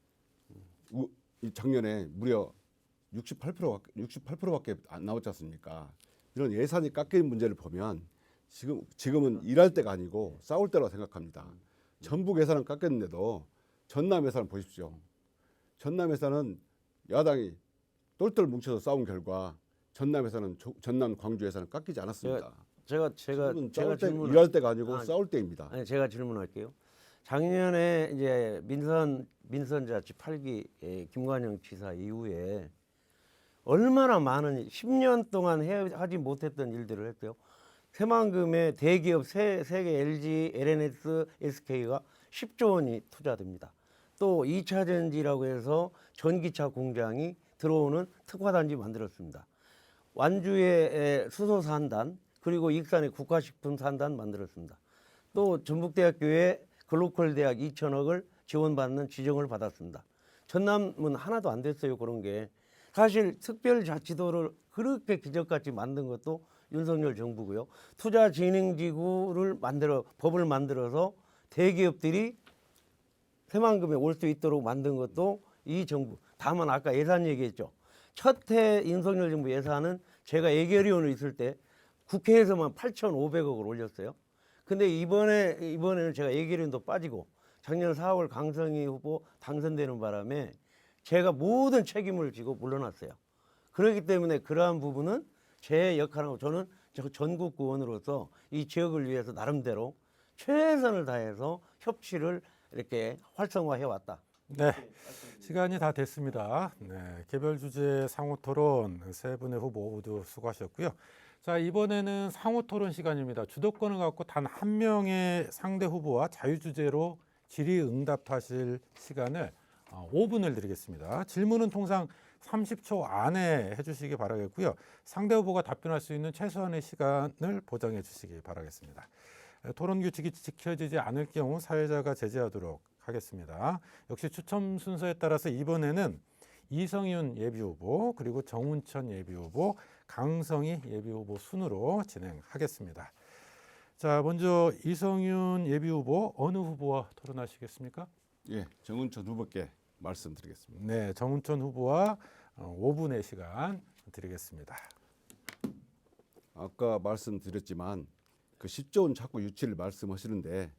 작년에 무려 68%밖에 안 나왔지 않습니까? 이런 예산이 깎인 문제를 보면 지금은 일할 때가 아니고 싸울 때라고 생각합니다. 전북 예산은 깎였는데도 전남 예산을 보십시오. 전남 예산은 야당이 똘똘 뭉쳐서 싸운 결과 전남 예산은 전남 광주 예산은 깎이지 않았습니다. 제가 일할 때가 아니고 싸울 때입니다. 아니 제가 질문할게요. 작년에 이제 민선자치 8기 김관영 지사 이후에 얼마나 많은 10년 동안 하지 못했던 일들을 했고요. 새만금의 대기업 세계 LG, LNS, SK가 10조 원이 투자됩니다. 또 2차 전지라고 해서 전기차 공장이 들어오는 특화단지 만들었습니다. 완주에 수소산단 그리고 익산에 국가식품산단 만들었습니다. 또 전북대학교에 글로컬 대학 2천억을 지원받는 지정을 받았습니다. 전남은 하나도 안 됐어요. 그런 게. 사실 특별자치도를 그렇게 기적같이 만든 것도 윤석열 정부고요. 투자진흥지구를 법을 만들어서 대기업들이 새만금에 올 수 있도록 만든 것도 이 정부. 다만 아까 예산 얘기했죠. 첫 해 윤석열 정부 예산은 제가 예결위원으로 있을 때 국회에서만 8,500억을 올렸어요. 근데 이번에는 제가 예결위원도 빠지고 작년 4월 강성희 후보 당선되는 바람에 제가 모든 책임을 지고 물러났어요. 그렇기 때문에 그러한 부분은 제 역할하고 저는 전국 구원으로서 이 지역을 위해서 나름대로 최선을 다해서 협치를 이렇게 활성화해 왔다. 네, 시간이 다 됐습니다. 네, 개별 주제 상호 토론 세 분의 후보 모두 수고하셨고요. 자, 이번에는 상호 토론 시간입니다. 주도권을 갖고 단 한 명의 상대 후보와 자유 주제로 질의응답하실 시간을 5분을 드리겠습니다. 질문은 통상 30초 안에 해주시기 바라겠고요. 상대 후보가 답변할 수 있는 최소한의 시간을 보장해 주시기 바라겠습니다. 토론 규칙이 지켜지지 않을 경우 사회자가 제재하도록 하겠습니다. 역시 추첨 순서에 따라서 이번에는 이성윤 예비후보 그리고 정운천 예비후보, 강성희 예비후보 순으로 진행하겠습니다. 자, 먼저 이성윤 예비후보 어느 후보와 토론하시겠습니까? 예, 정운천 후보께 말씀드리겠습니다. 네, 정운천 후보와 5분의 시간 드리겠습니다. 아까 말씀드렸지만 그 10조 원 자꾸 유치를 말씀하시는데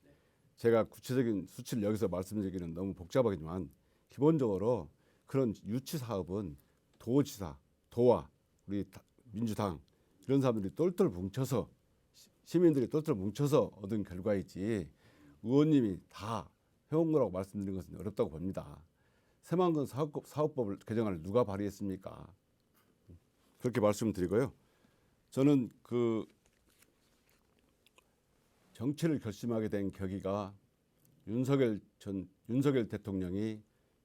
제가 구체적인 수치를 여기서 말씀드리기는 너무 복잡하지만 기본적으로 그런 유치 사업은 도지사, 도와 우리 민주당 이런 사람들이 똘똘 뭉쳐서 시민들이 똘똘 뭉쳐서 얻은 결과이지 의원님이 다 해온 거라고 말씀드리는 것은 어렵다고 봅니다. 새만금 사업법을 개정할 누가 발의했습니까? 그렇게 말씀드리고요. 저는 그 정치를 결심하게 된 계기가 윤석열 대통령이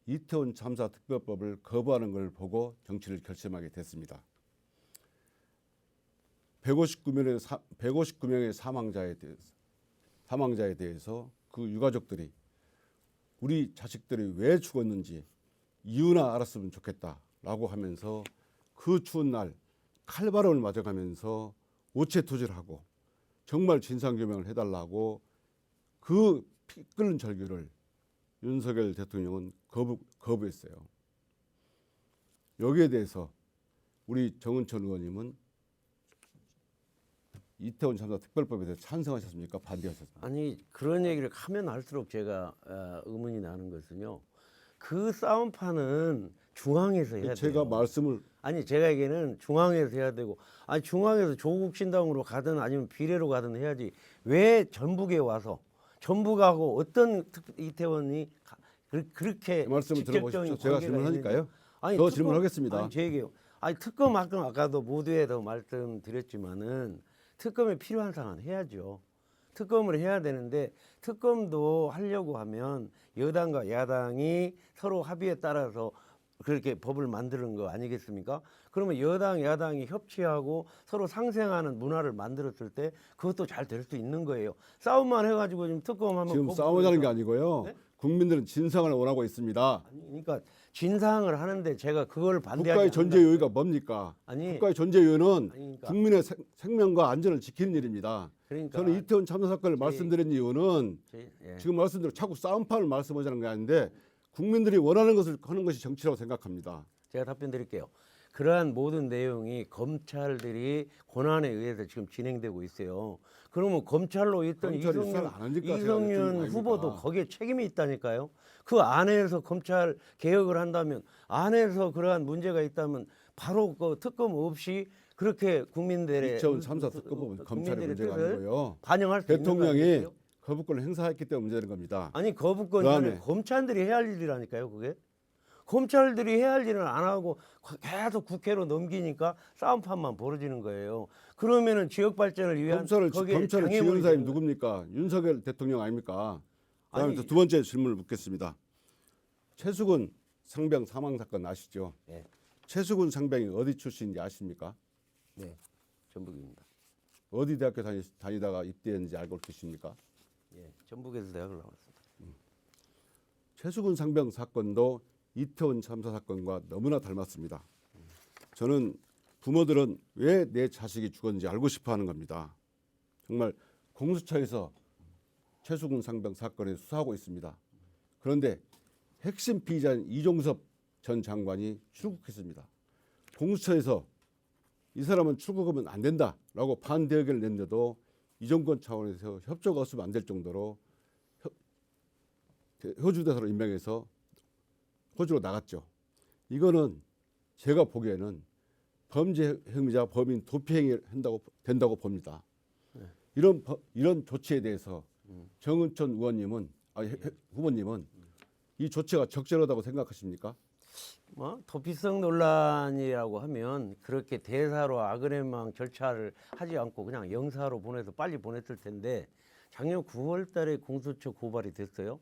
이태원 참사 특별법을 거부하는 걸 보고 정치를 결심하게 됐습니다. 159명의 사망자에 대해서 그 유가족들이 우리 자식들이 왜 죽었는지 이유나 알았으면 좋겠다라고 하면서 그 추운 날 칼바람을 맞아가면서 오체투지를 정말 진상규명을 해달라고 그 피 끓는 절규를 윤석열 대통령은 거부했어요. 여기에 대해서 우리 정은천 의원님은 이태원 참사 특별법에 대해서 찬성하셨습니까? 반대하셨습니까? 아니 그런 얘기를 하면 할수록 제가 의문이 나는 것은요. 그 싸움판은 중앙에서 해야 돼요. 제가 말씀을 아니 제가 얘기는 중앙에서 해야 되고 아니 중앙에서 조국 신당으로 가든 아니면 비례로 가든 해야지 왜 전북에 와서 전북하고 어떤 이태원이 그렇게 말씀을 직접적인 들어보십시오. 제가 관계가 질문하니까요. 있는지. 아니, 더 질문하겠습니다. 아니 제 얘기요. 아니 특검 아까도 모두에도 말씀드렸지만은 특검이 필요한 상황은 해야죠. 특검을 해야 되는데 특검도 하려고 하면 여당과 야당이 서로 합의에 따라서 그렇게 법을 만드는 거 아니겠습니까? 그러면 여당, 야당이 협치하고 서로 상생하는 문화를 만들었을 때 그것도 잘 될 수 있는 거예요. 싸움만 해가지고 지금 특검하면 지금 싸우자는 게 아니고요. 네? 국민들은 진상을 원하고 있습니다. 아니, 그러니까 진상을 하는데 제가 그걸 반대하지 국가의 존재 않는다. 요의가 뭡니까? 아니, 국가의 존재 요의는 그러니까. 국민의 생명과 안전을 지키는 일입니다. 그러니까 저는 이태원 참사 사건을 말씀드린 이유는 예. 지금 말씀대로 자꾸 싸움판을 말씀하자는 게 아닌데 국민들이 원하는 것을 하는 것이 정치라고 생각합니다. 제가 답변 드릴게요. 그러한 모든 내용이 검찰들이 권한에 의해서 지금 진행되고 있어요. 그러면 검찰로 있던 검찰이 수사를 안 하니까 제가 이성윤 여쭤보는 거 후보도 아닙니까? 거기에 책임이 있다니까요. 그 안에서 검찰 개혁을 한다면 안에서 그러한 문제가 있다면 바로 그 특검 없이 그렇게 국민들의 이태원 참사 특검은 검찰의 문제가 아니고요. 반영할 수 있는 거 대통령이 아니겠어요? 거부권을 행사했기 때문에 문제되는 겁니다. 아니 거부권 그다음에 전에 검찰들이 해야 할 일이라니까요. 그게 검찰들이 해야 할 일을 안 하고 계속 국회로 넘기니까 싸움판만 벌어지는 거예요. 그러면은 지역 발전을 위한 검찰의 거기에 지휘사님 장애물이 되는 누굽니까? 윤석열 대통령 아닙니까? 그다음에 아니, 두 번째 질문을 묻겠습니다. 최수근 상병 사망 사건 아시죠? 네. 최수근 상병이 어디 출신인지 아십니까? 네, 전북입니다. 어디 대학교 다니다가 입대했는지 알고 계십니까? 예, 전북에서 대학을 나왔습니다. 최수근 상병 사건도 이태원 참사 사건과 너무나 닮았습니다. 저는 부모들은 왜 내 자식이 죽었는지 알고 싶어하는 겁니다. 정말 공수처에서 최수근 상병 사건을 수사하고 있습니다. 그런데 핵심 피의자인 이종섭 전 장관이 출국했습니다. 공수처에서 이 사람은 출국하면 안 된다라고 반대 의견을 냈는데도 이 정권 차원에서 협조가 없으면 안 될 정도로 호주대사로 임명해서 호주로 나갔죠. 이거는 제가 보기에는 범죄 행위자 범인 도피 행위를 된다고 봅니다. 이런 조치에 대해서 정은천 후보님은 이 조치가 적절하다고 생각하십니까? 뭐 도피성 논란이라고 하면 그렇게 대사로 아그레망 절차를 하지 않고 그냥 영사로 보내서 빨리 보냈을 텐데 작년 9월달에 공수처 고발이 됐어요.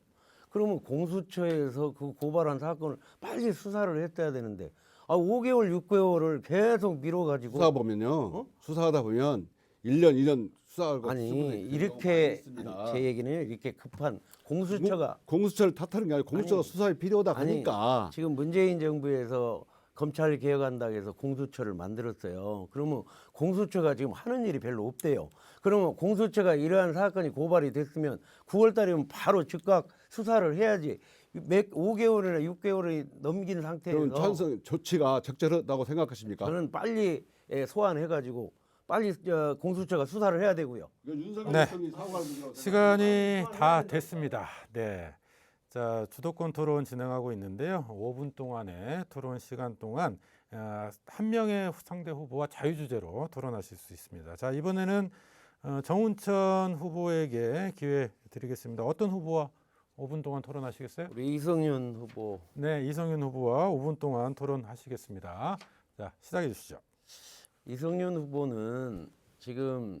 그러면 공수처에서 그 고발한 사건을 빨리 수사를 했어야 되는데 5개월, 6개월을 계속 미뤄가지고 수사 보면요. 수사하다 보면 1년, 2년 수사하고 아니 이렇게 아니, 제 얘기는 이렇게 급한 공수처가 공수처를 탓하는 게 아니고 공수처가 아니, 수사에 필요하다 아니, 보니까 지금 문재인 정부에서 검찰 개혁한다고 해서 공수처를 만들었어요. 그러면 공수처가 지금 하는 일이 별로 없대요. 그러면 공수처가 이러한 사건이 고발이 됐으면 9월 달이면 바로 즉각 수사를 해야지. 5개월이나 6개월이 넘긴 상태에서 그럼 찬성 조치가 적절하다고 생각하십니까? 저는 빨리 소환해가지고 빨리 공수처가 수사를 해야 되고요. 네. 시간이 다 됐습니다. 네. 자, 주도권 토론 진행하고 있는데요. 5분 동안의 토론 시간 동안 한 명의 상대 후보와 자유주제로 토론하실 수 있습니다. 자, 이번에는 정운천 후보에게 기회 드리겠습니다. 어떤 후보와 5분 동안 토론하시겠어요? 우리 이성윤 후보. 네, 이성윤 후보와 5분 동안 토론하시겠습니다. 자, 시작해 주시죠. 이성윤 후보는 지금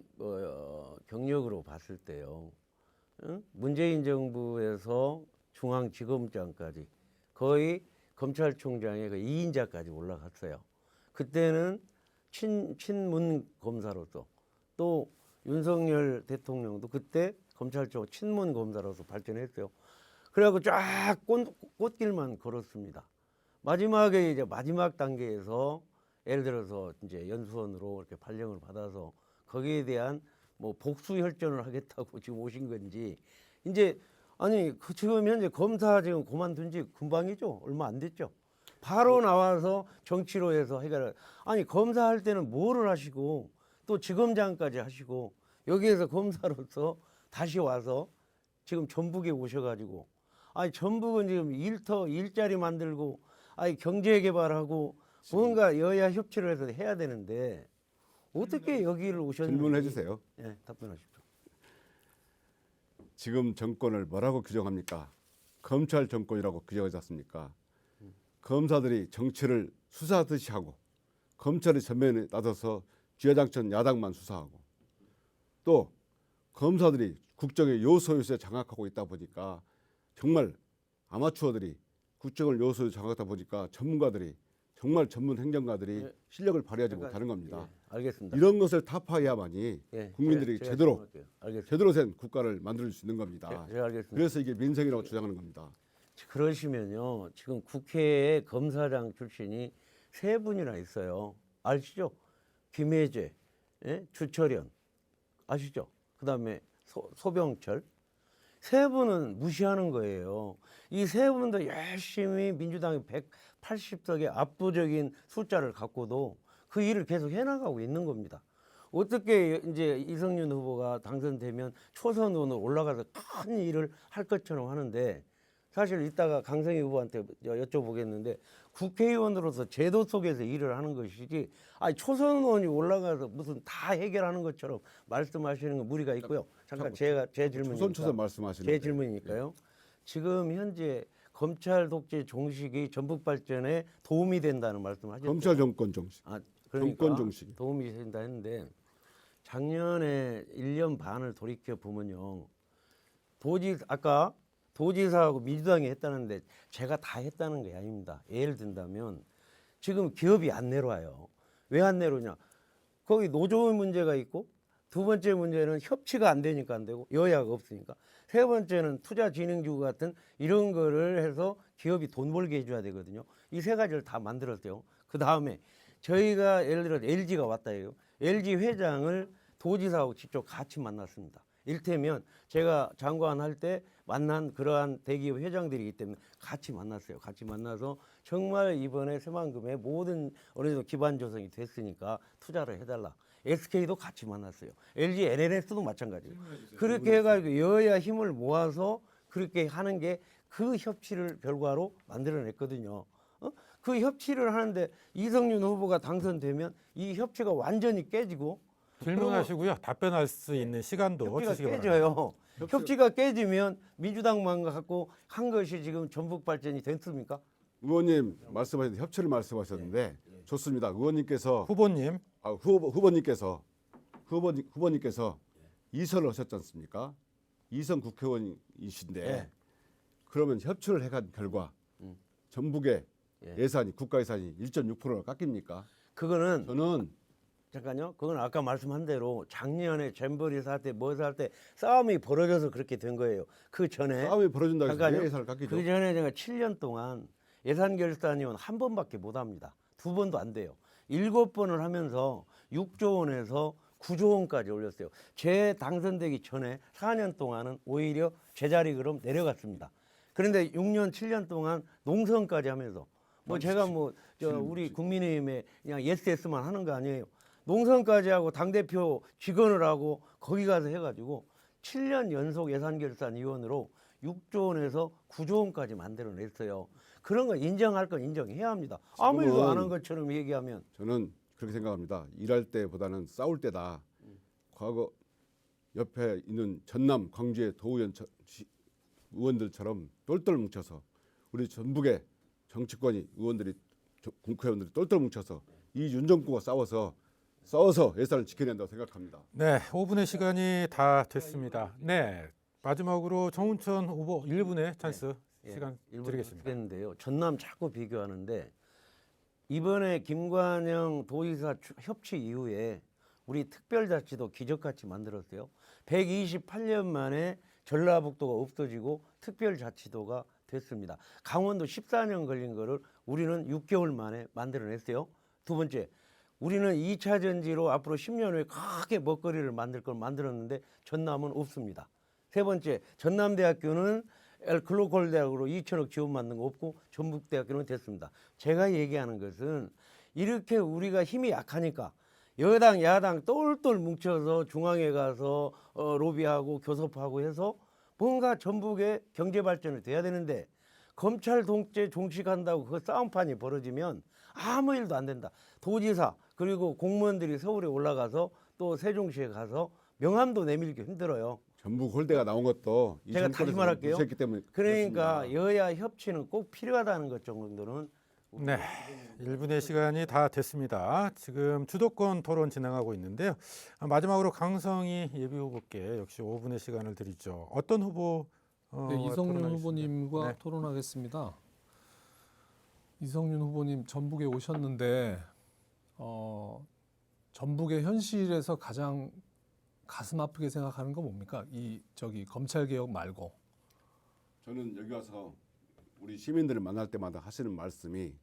경력으로 봤을 때요. 응? 문재인 정부에서 중앙지검장까지 거의 검찰총장의 그 2인자까지 올라갔어요. 그때는 친문 검사로서 또 윤석열 대통령도 그때 검찰청 친문 검사로서 발전했어요. 그래갖고 쫙 꽃길만 걸었습니다. 마지막에 이제 마지막 단계에서 예를 들어서 이제 연수원으로 이렇게 발령을 받아서 거기에 대한 뭐 복수 혈전을 하겠다고 지금 오신 건지 이제 아니 지금 현재 검사 지금 그만둔 지 금방이죠. 얼마 안 됐죠. 바로 나와서 정치로 해서 해결. 아니 검사할 때는 뭐를 하시고 또 지검장까지 하시고 여기에서 검사로서 다시 와서 지금 전북에 오셔가지고 아니 전북은 지금 일자리 만들고 아니 경제 개발하고 뭔가 여야 협치를 해서 해야 되는데 어떻게 여기를 오셨는지 질문해 주세요. 예, 답변하십시오. 지금 정권을 뭐라고 규정합니까? 검찰 정권이라고 규정하지 않습니까? 검사들이 정치를 수사하듯이 하고 검찰이 전면에 나서서 주야장천 야당만 수사하고 또 검사들이 국정의 요소요소에 장악하고 있다 보니까 정말 아마추어들이 국정을 요소에 장악하다 보니까 전문가들이 정말 전문 행정가들이 예. 실력을 발휘하지 잠깐, 못하는 겁니다. 예, 알겠습니다. 이런 것을 타파해야만이 예, 국민들이 제가 제대로 질문할게요. 알겠습니다. 제대로 된 국가를 만들 수 있는 겁니다. 제가 알겠습니다. 그래서 이게 민생이라고 주장하는 겁니다. 그러시면요, 지금 국회에 검사장 출신이 세 분이나 있어요. 아시죠? 김혜재, 예? 주철현, 아시죠? 그다음에 소병철. 세 분은 무시하는 거예요. 이 세 분도 열심히 민주당이 180석의 압도적인 숫자를 갖고도 그 일을 계속 해나가고 있는 겁니다. 어떻게 이제 이성윤 후보가 당선되면 초선으로 올라가서 큰 일을 할 것처럼 하는데 사실 이따가 강성희 후보한테 여쭤보겠는데 국회의원으로서 제도 속에서 일을 하는 것이지 아니 초선 의원이 올라가서 무슨 다 해결하는 것처럼 말씀하시는 건 무리가 있고요. 잠깐 제 질문이니까. 초선 말씀하시는 제 질문이니까요. 지금 현재 검찰 독재 종식이 전북 발전에 도움이 된다는 말씀하셨죠. 검찰 정권 정식. 아, 그러니까 정권 종식이. 도움이 된다 했는데 작년에 1년 반을 돌이켜 보면요. 아까 도지사하고 민주당이 했다는데 제가 다 했다는 게 아닙니다. 예를 든다면 지금 기업이 안 내려와요. 왜 안 내려오냐? 거기 노조의 문제가 있고 두 번째 문제는 협치가 안 되니까 안 되고 여야가 없으니까 세 번째는 투자진흥기구 같은 이런 거를 해서 기업이 돈 벌게 해줘야 되거든요. 이 세 가지를 다 만들었대요. 그 다음에 저희가 예를 들어 LG가 왔다 해요. LG 회장을 도지사하고 직접 같이 만났습니다. 일테면 제가 장관 할 때 만난 그러한 대기업 회장들이기 때문에 같이 만났어요. 같이 만나서 정말 이번에 새만금에 모든 어느 정도 기반 조성이 됐으니까 투자를 해달라. SK도 같이 만났어요. LG, NLS도 마찬가지예요. 그렇게 해가지고 여야 힘을 모아서 그렇게 하는 게 그 협치를 결과로 만들어냈거든요. 그 협치를 하는데 이성윤 후보가 당선되면 이 협치가 완전히 깨지고 질문하시고요. 답변할 수 있는 시간도 협치가 주시기 바랍니다. 깨져요. 협치가 깨지면 민주당만 갖고 한 것이 지금 전북 발전이 됐습니까? 의원님 말씀하신 협치를 말씀하셨는데 좋습니다. 의원님께서 후보님, 후보님께서 이선을 하셨지 않습니까? 이선 국회의원이신데 예. 그러면 협치를 해간 결과 전북의 예. 예산이 국가 예산이 1.6%가 깎입니까? 그거는 저는 잠깐요. 그건 아까 말씀한 대로 작년에 잼버리 사태 할 때 싸움이 벌어져서 그렇게 된 거예요. 그 전에 싸움이 벌어진다고 해서 잠깐요. 왜 예산을 깎이죠? 그 전에 제가 7년 동안 예산결산위원 한 번밖에 못 합니다. 두 번도 안 돼요. 7번을 하면서 6조 원에서 9조 원까지 올렸어요. 제 당선되기 전에 4년 동안은 오히려 제자리 그럼 내려갔습니다. 그런데 6년, 7년 동안 농성까지 하면서 제가 우리 국민의힘에 그냥 예스만 하는 거 아니에요. 농성까지 하고 당대표 직원을 하고 거기 가서 해가지고 7년 연속 예산결산위원으로 6조 원에서 9조 원까지 만들어냈어요. 그런 거 인정할 건 인정해야 합니다. 아무 일도 안 한 것처럼 얘기하면. 저는 그렇게 생각합니다. 일할 때보다는 싸울 때다. 과거 옆에 있는 전남 광주의 도의원 의원들처럼 똘똘 뭉쳐서 우리 전북의 정치권이 의원들이 국회의원들이 똘똘 뭉쳐서 이 윤 정부가 싸워서 예산을 지켜낸다고 생각합니다. 네, 5분의 시간이 다 됐습니다. 네, 마지막으로 정운천 후보 1분의 찬스 시간 드리겠습니다. 드리겠는데요. 전남 자꾸 비교하는데 이번에 김관영 도지사 협치 이후에 우리 특별자치도 기적같이 만들었어요. 128년 만에 전라북도가 없어지고 특별자치도가 됐습니다. 강원도 14년 걸린 거를 우리는 6개월 만에 만들어냈어요. 두 번째, 우리는 2차 전지로 앞으로 10년 후에 크게 먹거리를 만들 걸 만들었는데 전남은 없습니다. 세 번째, 전남대학교는 글로컬 대학으로 2천억 지원 받는 거 없고 전북대학교는 됐습니다. 제가 얘기하는 것은 이렇게 우리가 힘이 약하니까 여당 야당 똘똘 뭉쳐서 중앙에 가서 로비하고 교섭하고 해서 뭔가 전북의 경제 발전이 돼야 되는데 검찰 통제 종식한다고 그 싸움판이 벌어지면 아무 일도 안 된다. 도지사 그리고 공무원들이 서울에 올라가서 또 세종시에 가서 명함도 내밀기 힘들어요. 전북 홀대가 나온 것도 이 제가 다시 정권에서 말할게요. 무시했기 때문에 그러니까 그렇습니다. 여야 협치는 꼭 필요하다는 것 정도는 네, 1분의 시간이 다 됐습니다. 지금 주도권 토론 진행하고 있는데요. 마지막으로 강성희 예비후보께 역시 5분의 시간을 드리죠. 어떤 후보 네, 이성윤 후보님과 네. 토론하겠습니다. 이성윤 후보님 전북에 오셨는데 전북의 현실에서 가장 가슴 아프게 생각하는 건 뭡니까? 검찰 개혁 말고. 저는 여기 와서 우리 시민들을 만날 때마다 하시는 말씀이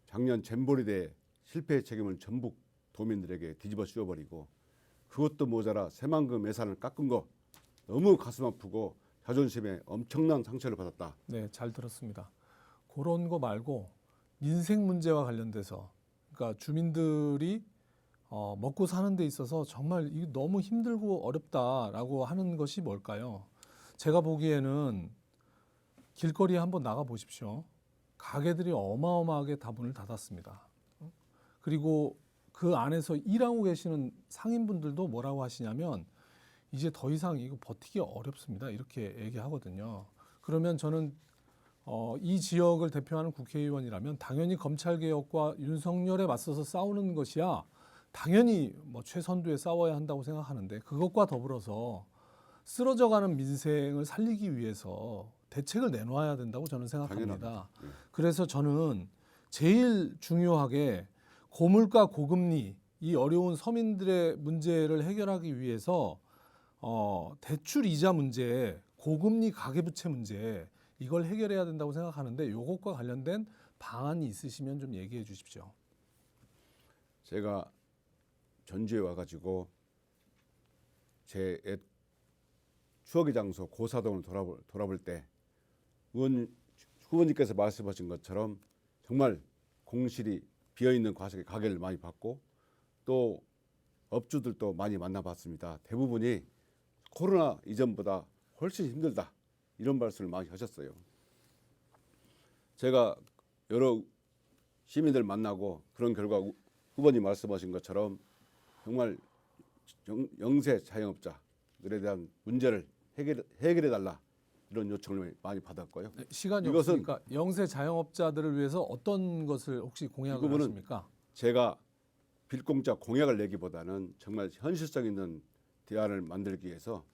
작년 잼버리대 실패의 책임을 전북 도민들에게 뒤집어 씌워버리고 그것도 모자라 새만금 예산을 깎은 거 너무 가슴 아프고 자존심에 엄청난 상처를 받았다. 네, 잘 들었습니다. 그런 거 말고 민생 문제와 관련돼서 그러니까 주민들이 먹고 사는 데 있어서 정말 이게 너무 힘들고 어렵다라고 하는 것이 뭘까요? 제가 보기에는 길거리에 한번 나가 보십시오. 가게들이 어마어마하게 다 문을 닫았습니다. 그리고 그 안에서 일하고 계시는 상인분들도 뭐라고 하시냐면 이제 더 이상 이거 버티기 어렵습니다. 이렇게 얘기하거든요. 그러면 저는 이 지역을 대표하는 국회의원이라면 당연히 검찰개혁과 윤석열에 맞서서 싸우는 것이야 당연히 뭐 최선두에 싸워야 한다고 생각하는데 그것과 더불어서 쓰러져가는 민생을 살리기 위해서 대책을 내놓아야 된다고 저는 생각합니다. 당연합니다. 그래서 저는 제일 중요하게 고물가 고금리 이 어려운 서민들의 문제를 해결하기 위해서 대출 이자 문제, 고금리 가계부채 문제 이걸 해결해야 된다고 생각하는데 이것과 관련된 방안이 있으시면 좀 얘기해 주십시오. 제가 전주에 와가지고 제 옛 추억의 장소 고사동을 돌아볼 때 후보님께서 말씀하신 것처럼 정말 공실이 비어있는 가게를 많이 봤고 또 업주들도 많이 만나봤습니다. 대부분이 코로나 이전보다 훨씬 힘들다 이런 말씀을 많이 하셨어요. 제가 여러 시민들 만나고 그런 결과 후보님 말씀하신 것처럼 정말 영세 자영업자들에 대한 문제를 해결해달라 이런 요청을 많이 받았고요. 네, 시간이 이것은- 없으니까 영세 자영업자들을 위해서 어떤 것을 혹시 공약을 이 부분은 하십니까? 제가 빌공짜 공약을 내기보다는 정말 현실성 있는 대안을 만들기 위해서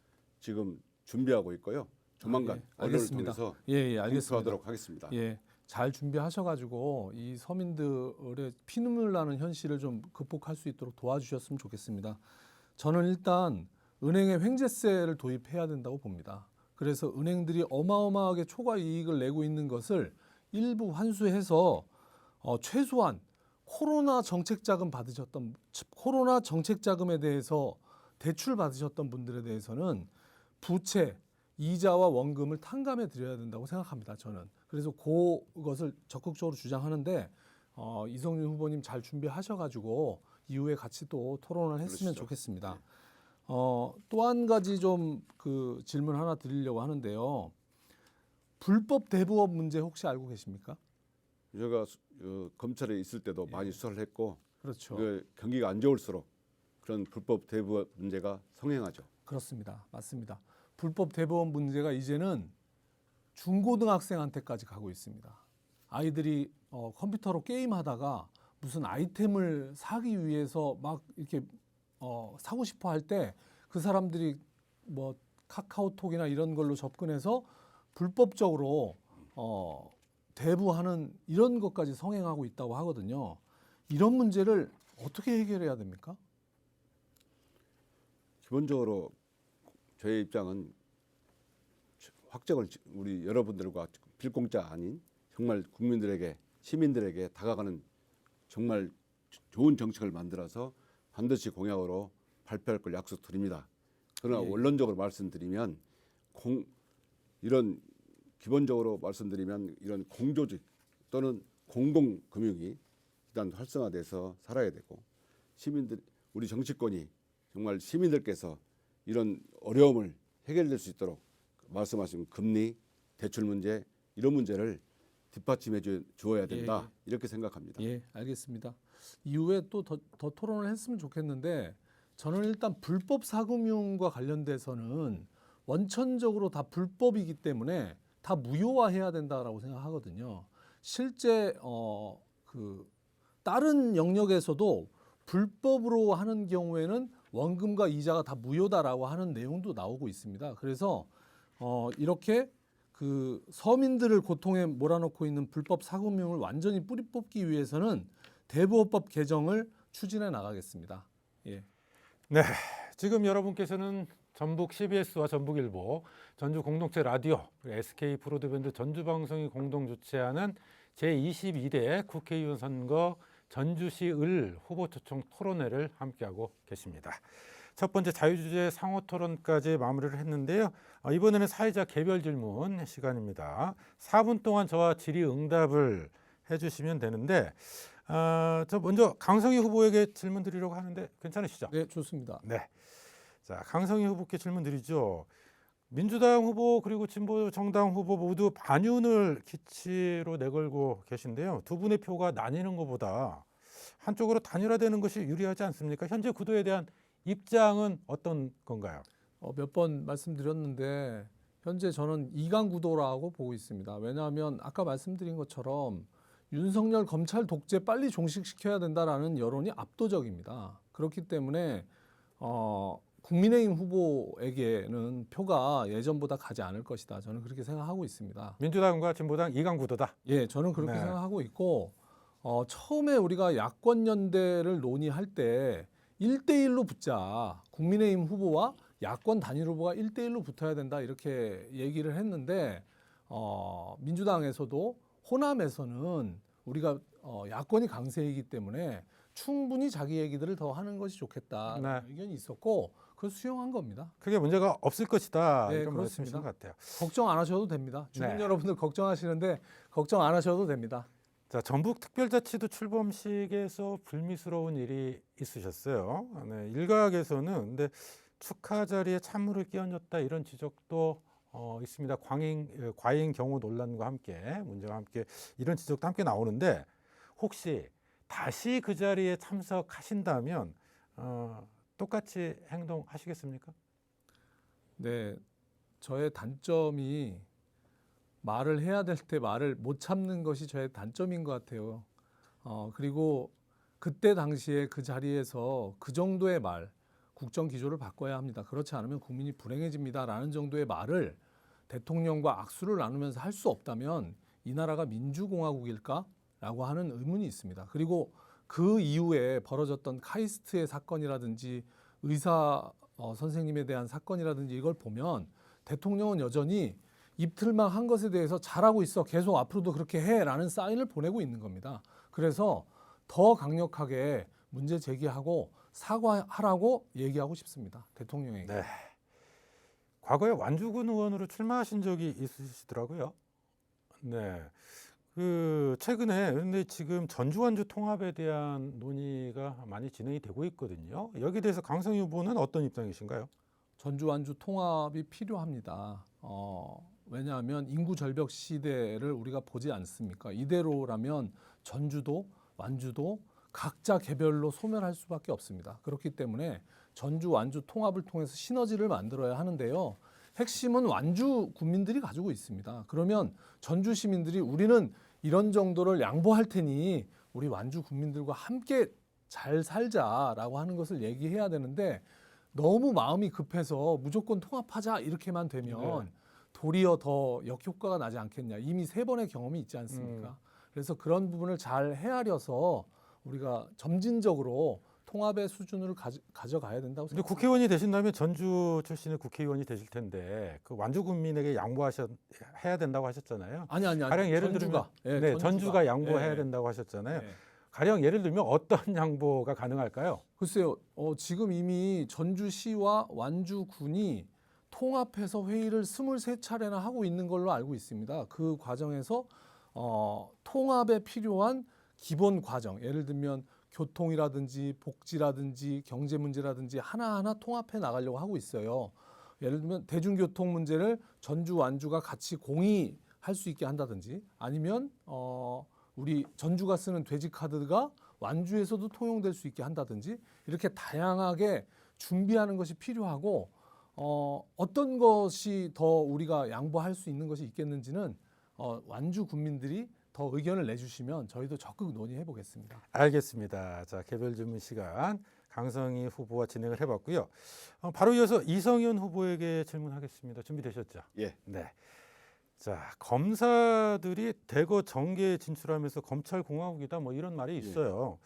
지금 준비하고 있고요. 조만간 예, 언론을 알겠습니다. 통해서 예, 알겠습니다. 공표하도록 하겠습니다. 예, 잘 준비하셔가지고 이 서민들의 피눈물 나는 현실을 좀 극복할 수 있도록 도와주셨으면 좋겠습니다. 저는 일단 은행에 횡재세를 도입해야 된다고 봅니다. 그래서 은행들이 어마어마하게 초과 이익을 내고 있는 것을 일부 환수해서 최소한 코로나 정책 자금에 대해서 대출 받으셨던 분들에 대해서는 부채, 이자와 원금을 탕감해 드려야 된다고 생각합니다. 저는. 그래서 그것을 적극적으로 주장하는데 이성윤 후보님 잘 준비하셔가지고 이후에 같이 또 토론을 했으면 그러시죠. 좋겠습니다. 또 한 가지 좀 그 질문 하나 드리려고 하는데요. 불법 대부업 문제 혹시 알고 계십니까? 제가 검찰에 있을 때도 많이 수사를 했고 그렇죠. 경기가 안 좋을수록 그런 불법 대부업 문제가 성행하죠. 그렇습니다. 맞습니다. 불법 대부업 문제가 이제는 중고등학생한테까지 가고 있습니다. 아이들이 컴퓨터로 게임하다가 무슨 아이템을 사기 위해서 막 이렇게 사고 싶어 할 때 그 사람들이 뭐 카카오톡이나 이런 걸로 접근해서 불법적으로 대부하는 이런 것까지 성행하고 있다고 하거든요. 이런 문제를 어떻게 해결해야 됩니까? 기본적으로 저의 입장은 확정을 우리 여러분들과 필공자 아닌 정말 국민들에게 시민들에게 다가가는 정말 좋은 정책을 만들어서 반드시 공약으로 발표할 걸 약속드립니다. 그러나 예. 원론적으로 말씀드리면 이런 기본적으로 말씀드리면 이런 공조직 또는 공공금융이 일단 활성화돼서 살아야 되고 시민들 우리 정치권이 정말 시민들께서 이런 어려움을 해결될 수 있도록 말씀하신 금리, 대출 문제 이런 문제를 뒷받침해 주어야 된다 이렇게 생각합니다. 예, 알겠습니다. 이후에 또 더 토론을 했으면 좋겠는데 저는 일단 불법 사금융과 관련돼서는 원천적으로 다 불법이기 때문에 다 무효화해야 된다라고 생각하거든요. 실제 그 다른 영역에서도 불법으로 하는 경우에는 원금과 이자가 다 무효다라고 하는 내용도 나오고 있습니다. 그래서 이렇게 그 서민들을 고통에 몰아넣고 있는 불법 사금융을 완전히 뿌리 뽑기 위해서는 대부업법 개정을 추진해 나가겠습니다. 예. 네, 지금 여러분께서는 전북 CBS와 전북일보, 전주 공동체 라디오, 그리고 SK 브로드밴드 전주방송이 공동 주최하는 제22대 국회의원 선거 전주시 을 후보 초청 토론회를 함께하고 계십니다. 첫 번째 자유주제 상호 토론까지 마무리를 했는데요. 이번에는 사회자 개별 질문 시간입니다. 4분 동안 저와 질의응답을 해주시면 되는데 저 먼저 강성희 후보에게 질문 드리려고 하는데 괜찮으시죠? 네, 좋습니다. 네. 자, 강성희 후보께 질문 드리죠. 민주당 후보 그리고 진보 정당 후보 모두 반윤을 기치로 내걸고 계신데요. 두 분의 표가 나뉘는 것보다 한쪽으로 단일화되는 것이 유리하지 않습니까? 현재 구도에 대한 입장은 어떤 건가요? 몇 번 말씀드렸는데 현재 저는 이강 구도라고 보고 있습니다. 왜냐하면 아까 말씀드린 것처럼 윤석열 검찰 독재 빨리 종식시켜야 된다라는 여론이 압도적입니다. 그렇기 때문에 국민의힘 후보에게는 표가 예전보다 가지 않을 것이다. 저는 그렇게 생각하고 있습니다. 민주당과 진보당 이강 구도다. 예, 저는 그렇게 네. 생각하고 있고 처음에 우리가 야권 연대를 논의할 때 1대1로 붙자. 국민의힘 후보와 야권 단일 후보가 1대1로 붙어야 된다. 이렇게 얘기를 했는데 민주당에서도 호남에서는 우리가 야권이 강세이기 때문에 충분히 자기 얘기들을 더 하는 것이 좋겠다는 네. 의견이 있었고 그걸 수용한 겁니다. 크게 문제가 없을 것이다. 네, 이런 그렇습니다. 말씀이신 것 같아요. 걱정 안 하셔도 됩니다. 주민 네. 여러분들 걱정하시는데 걱정 안 하셔도 됩니다. 자, 전북특별자치도 출범식에서 불미스러운 일이 있으셨어요. 네, 일각에서는 근데 축하 자리에 찬물을 끼얹었다 이런 지적도 있습니다. 과잉 경호 논란과 함께 문제와 함께 이런 지적도 함께 나오는데 혹시 다시 그 자리에 참석하신다면 똑같이 행동하시겠습니까? 네, 저의 단점이 말을 해야 될 때 말을 못 참는 것이 저의 단점인 것 같아요. 그리고 그때 당시에 그 자리에서 그 정도의 말, 국정 기조를 바꿔야 합니다. 그렇지 않으면 국민이 불행해집니다라는 정도의 말을 대통령과 악수를 나누면서 할 수 없다면 이 나라가 민주공화국일까라고 하는 의문이 있습니다. 그리고 그 이후에 벌어졌던 카이스트의 사건이라든지 의사 선생님에 대한 사건이라든지 이걸 보면 대통령은 여전히 입틀만 한 것에 대해서 잘하고 있어. 계속 앞으로도 그렇게 해라는 사인을 보내고 있는 겁니다. 그래서 더 강력하게 문제 제기하고 사과하라고 얘기하고 싶습니다. 대통령에게. 네. 과거에 완주군 의원으로 출마하신 적이 있으시더라고요. 네. 그 최근에 근데 지금 전주 완주 통합에 대한 논의가 많이 진행이 되고 있거든요. 여기에 대해서 강성희 후보는 어떤 입장이신가요? 전주 완주 통합이 필요합니다. 왜냐하면 인구 절벽 시대를 우리가 보지 않습니까? 이대로라면 전주도 완주도 각자 개별로 소멸할 수밖에 없습니다. 그렇기 때문에 전주 완주 통합을 통해서 시너지를 만들어야 하는데요. 핵심은 완주 군민들이 가지고 있습니다. 그러면 전주 시민들이 우리는 이런 정도를 양보할 테니 우리 완주 군민들과 함께 잘 살자라고 하는 것을 얘기해야 되는데 너무 마음이 급해서 무조건 통합하자 이렇게만 되면 네. 도리어 더 역효과가 나지 않겠냐. 이미 3번의 경험이 있지 않습니까? 그래서 그런 부분을 잘 헤아려서 우리가 점진적으로 통합의 수준을 가져가야 된다고 근데 생각합니다. 국회의원이 되신다면 전주 출신의 국회의원이 되실 텐데 그 완주 국민에게 해야 된다고 하셨잖아요. 아니. 가령 예를 전주가. 들면 예, 네, 전주가 양보해야 예, 된다고 하셨잖아요. 예. 가령 예를 들면 어떤 양보가 가능할까요? 글쎄요. 지금 이미 전주시와 완주군이 통합해서 회의를 23차례나 하고 있는 걸로 알고 있습니다. 그 과정에서 통합에 필요한 기본 과정, 예를 들면 교통이라든지 복지라든지 경제 문제라든지 하나하나 통합해 나가려고 하고 있어요. 예를 들면 대중교통 문제를 전주 완주가 같이 공의할 수 있게 한다든지 아니면 우리 전주가 쓰는 돼지카드가 완주에서도 통용될 수 있게 한다든지 이렇게 다양하게 준비하는 것이 필요하고 어떤 것이 더 우리가 양보할 수 있는 것이 있겠는지는 완주 국민들이 더 의견을 내주시면 저희도 적극 논의해 보겠습니다. 알겠습니다. 자, 개별 질문 시간 강성희 후보와 진행을 해봤고요. 바로 이어서 이성윤 후보에게 질문하겠습니다. 준비되셨죠? 예. 네. 자, 검사들이 대거 정계에 진출하면서 검찰 공화국이다 뭐 이런 말이 있어요.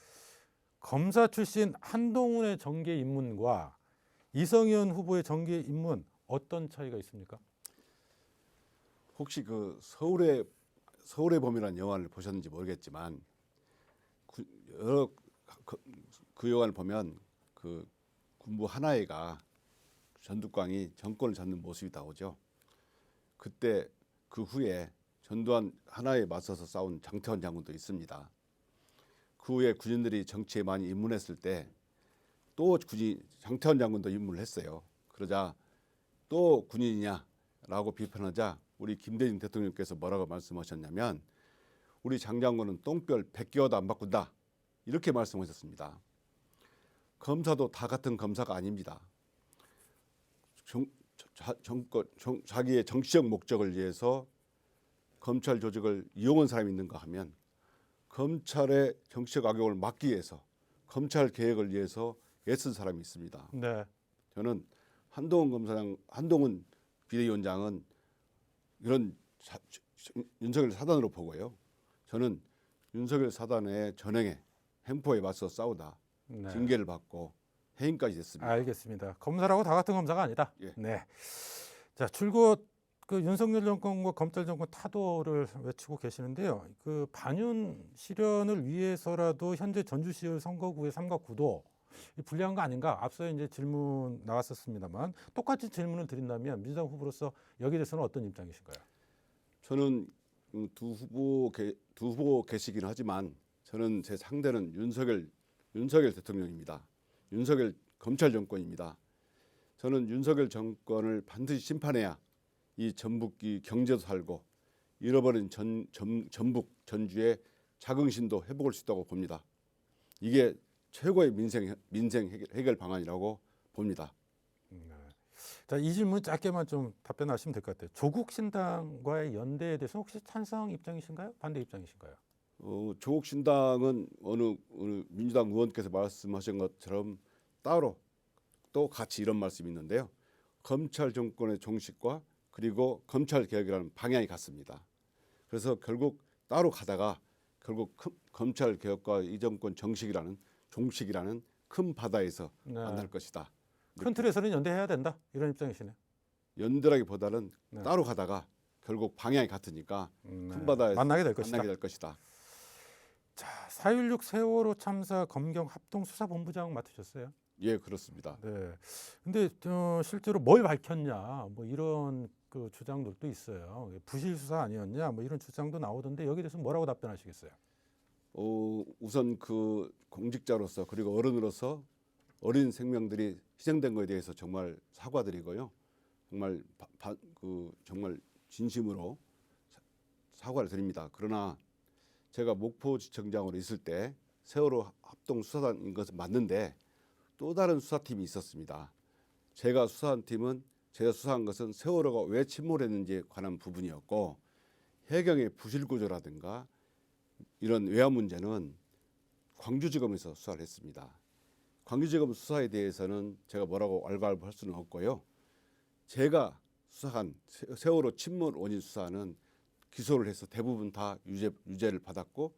검사 출신 한동훈의 정계 입문과 이성윤 후보의 정계 입문 어떤 차이가 있습니까? 혹시 그 서울의 봄이라는 영화를 보셨는지 모르겠지만 그 영화를 보면 그 군부 하나회가 전두광이 정권을 잡는 모습이 나오죠. 그때 그 후에 전두환 하나에 맞서서 싸운 장태환 장군도 있습니다. 그 후에 군인들이 정치에 많이 입문했을 때 또 장태환 장군도 입문을 했어요. 그러자 또 군인이냐라고 비판하자 우리 김대중 대통령께서 뭐라고 말씀하셨냐면 우리 장 장군은 똥별 100개와도 안 바꾼다 이렇게 말씀하셨습니다. 검사도 다 같은 검사가 아닙니다. 자기의 정치적 목적을 위해서 검찰 조직을 이용한 사람이 있는가 하면 검찰의 정치적 악용을 막기 위해서 검찰 개혁을 위해서 애쓴 사람이 있습니다. 네. 저는 한동훈 비대위원장은 이런 윤석열 사단으로 보고요. 저는 윤석열 사단의 전횡에 횡포에 맞서 싸우다 네. 징계를 받고 해임까지 됐습니다. 알겠습니다. 검사라고 다 같은 검사가 아니다. 예. 네. 자, 줄곧 그 윤석열 정권과 검찰 정권 타도를 외치고 계시는데요. 그 반윤 실현을 위해서라도 현재 전주시의 선거구의 3과 9도 불리한 거 아닌가? 앞서 이제 질문 나왔었습니다만 똑같이 질문을 드린다면 민주당 후보로서 여기에 대해서는 어떤 입장이신가요? 저는 두 후보 계시긴 하지만 저는 제 상대는 윤석열 대통령입니다. 윤석열 검찰 정권입니다. 저는 윤석열 정권을 반드시 심판해야 이 전북이 경제도 살고 잃어버린 전북 전주의 자긍심도 회복할 수 있다고 봅니다. 이게 최고의 민생 해결 방안이라고 봅니다. 자, 이 질문 짧게만 좀 답변하시면 될 것 같아요. 조국 신당과의 연대에 대해서 혹시 찬성 입장이신가요? 반대 입장이신가요? 조국 신당은 어느 민주당 의원께서 말씀하신 것처럼 따로 또 같이 이런 말씀이 있는데요. 검찰 정권의 종식과 그리고 검찰 개혁이라는 방향이 같습니다. 그래서 결국 따로 가다가 결국 검찰 개혁과 이 정권 종식이라는 큰 바다에서 네. 만날 것이다. 큰 틀에서는 연대해야 된다. 이런 입장이시네요. 연대라기보다는 네. 따로 가다가 결국 방향이 같으니까 네. 큰 바다에서 만나게 될 것이다. 만나게 될 것이다. 자, 4.16 세월호 참사 검경 합동수사본부장 맡으셨어요. 예, 그렇습니다. 네. 근데 실제로 뭘 밝혔냐, 뭐 이런 그 주장들도 있어요. 부실 수사 아니었냐, 뭐 이런 주장도 나오던데 여기에 대해서 뭐라고 답변하시겠어요? 우선 그 공직자로서 그리고 어른으로서 어린 생명들이 희생된 것에 대해서 정말 사과드리고요. 정말 정말 진심으로 사과를 드립니다. 그러나 제가 목포지청장으로 있을 때 세월호 합동수사단인 것은 맞는데 또 다른 수사팀이 있었습니다. 제가 수사한 팀은 제가 수사한 것은 세월호가 왜 침몰했는지에 관한 부분이었고 해경의 부실 구조라든가 이런 외화 문제는 광주지검에서 수사를 했습니다. 광주지검 수사에 대해서는 제가 뭐라고 알바알바할 수는 없고요. 제가 수사한 세월호 침몰 원인 수사는 기소를 해서 대부분 다 유죄를 받았고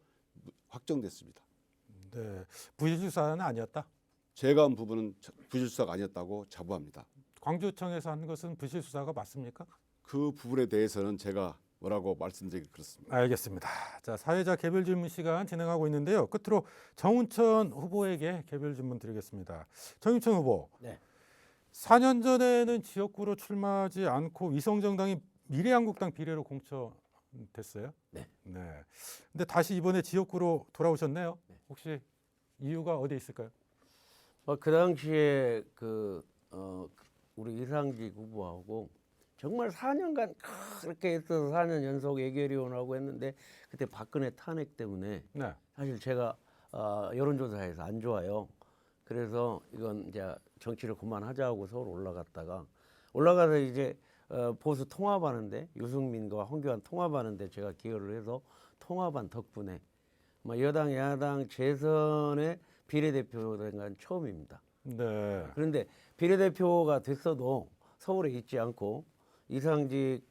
확정됐습니다. 네, 부실 수사는 아니었다. 제가 한 부분은 부실 수사가 아니었다고 자부합니다. 광주청에서 한 것은 부실 수사가 맞습니까? 그 부분에 대해서는 제가 뭐라고 말씀드리기 그렇습니다. 알겠습니다. 자, 사회자 개별 질문 시간 진행하고 있는데요. 끝으로 정운천 후보에게 개별 질문 드리겠습니다. 정운천 후보. 네. 4년 전에는 지역구로 출마하지 않고 위성정당인 미래한국당 비례로 공천됐어요. 네. 네. 근데 다시 이번에 지역구로 돌아오셨네요. 혹시 이유가 어디에 있을까요? 그 당시에 우리 이상직 후보하고 정말 4년간 그렇게 있어서 4년 연속 예결위원하고 했는데 그때 박근혜 탄핵 때문에 네. 사실 제가 여론조사에서 안 좋아요. 그래서 이건 이제 정치를 그만하자고 서울 올라가서 이제 보수 통합하는데 유승민과 황교안 통합하는데 제가 기여를 해서 통합한 덕분에 여당 야당 재선에 비례대표된 건 처음입니다. 네. 그런데 비례대표가 됐어도 서울에 있지 않고 이상직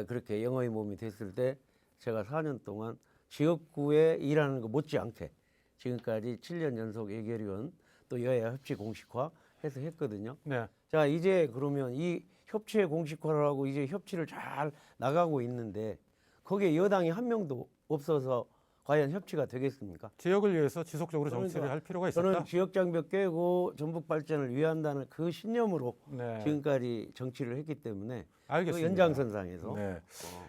그렇게 영어의 몸이 됐을 때 제가 4년 동안 지역구에 일하는 거 못지않게 지금까지 7년 연속 예결위원 또 여야 협치 공식화 해서 했거든요. 네. 자, 이제 그러면 이 협치의 공식화를 하고 이제 협치를 잘 나가고 있는데 거기에 여당이 한 명도 없어서 과연 협치가 되겠습니까? 지역을 위해서 지속적으로 그러니까 정치를 할 필요가 있었다. 저는 지역 장벽 깨고 전북 발전을 위한다는 그 신념으로 네. 지금까지 정치를 했기 때문에 그 알겠습니다. 연장선상에서 네.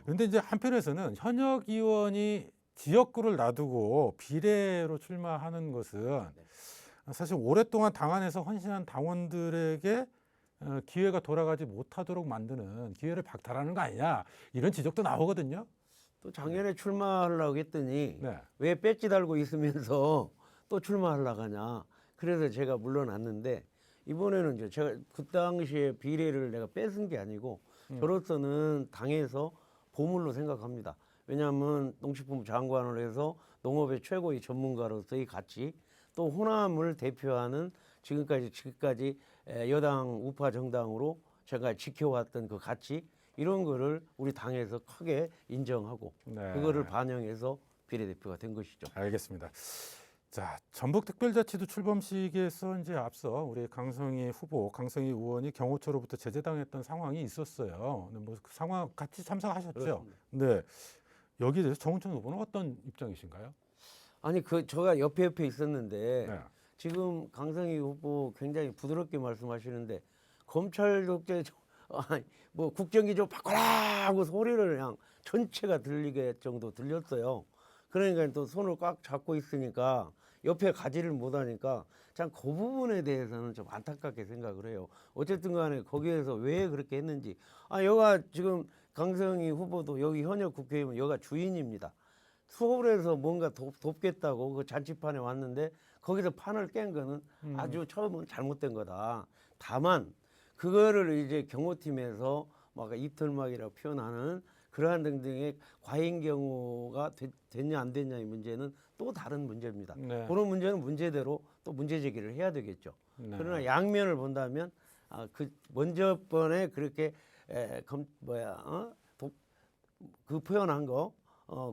그런데 이제 한편에서는 현역 의원이 지역구를 놔두고 비례로 출마하는 것은 사실 오랫동안 당 안에서 헌신한 당원들에게 기회가 돌아가지 못하도록 만드는 기회를 박탈하는 거 아니냐 이런 지적도 나오거든요. 또 작년에 출마하려고 했더니 네. 왜 배지 달고 있으면서 또 출마하려고 하냐. 그래서 제가 물러났는데 이번에는 이제 제가 그 당시에 비례를 내가 뺏은 게 아니고 저로서는 당에서 보물로 생각합니다. 왜냐하면 농식품부 장관을 해서 농업의 최고의 전문가로서의 가치 또 호남을 대표하는 지금까지 여당 우파 정당으로 제가 지켜왔던 그 가치 이런 거를 우리 당에서 크게 인정하고 네. 그거를 반영해서 비례대표가 된 것이죠. 알겠습니다. 자, 전북특별자치도 출범식에서 이제 앞서 우리 강성희 의원이 경호처로부터 제재당했던 상황이 있었어요. 근데 뭐그 상황 같이 참석하셨죠? 그렇습니다. 네. 여기에 대해서 정운천 후보는 어떤 입장이신가요? 아니 제가 옆에 있었는데 네. 지금 강성희 후보 굉장히 부드럽게 말씀하시는데 검찰 독재 뭐 국정기 좀 바꿔라 하고 소리를 그냥 전체가 들리게 정도 들렸어요. 그러니까 또 손을 꽉 잡고 있으니까 옆에 가지를 못하니까 참 그 부분에 대해서는 좀 안타깝게 생각을 해요. 어쨌든 간에 거기에서 왜 그렇게 했는지 여가 지금 강성희 후보도 여기 현역 국회의원 여가 주인입니다. 서울에서 뭔가 돕겠다고 그 잔치판에 왔는데 거기서 판을 깬 거는 아주 처음은 잘못된 거다. 다만 그거를 이제 경호팀에서 막 이틀막이라고 표현하는 그러한 등등의 과잉 경우가 됐냐 안 됐냐의 문제는 또 다른 문제입니다. 네. 그런 문제는 문제대로 또 문제 제기를 해야 되겠죠. 네. 그러나 양면을 본다면 그 먼저 번에 그렇게 그 표현한 거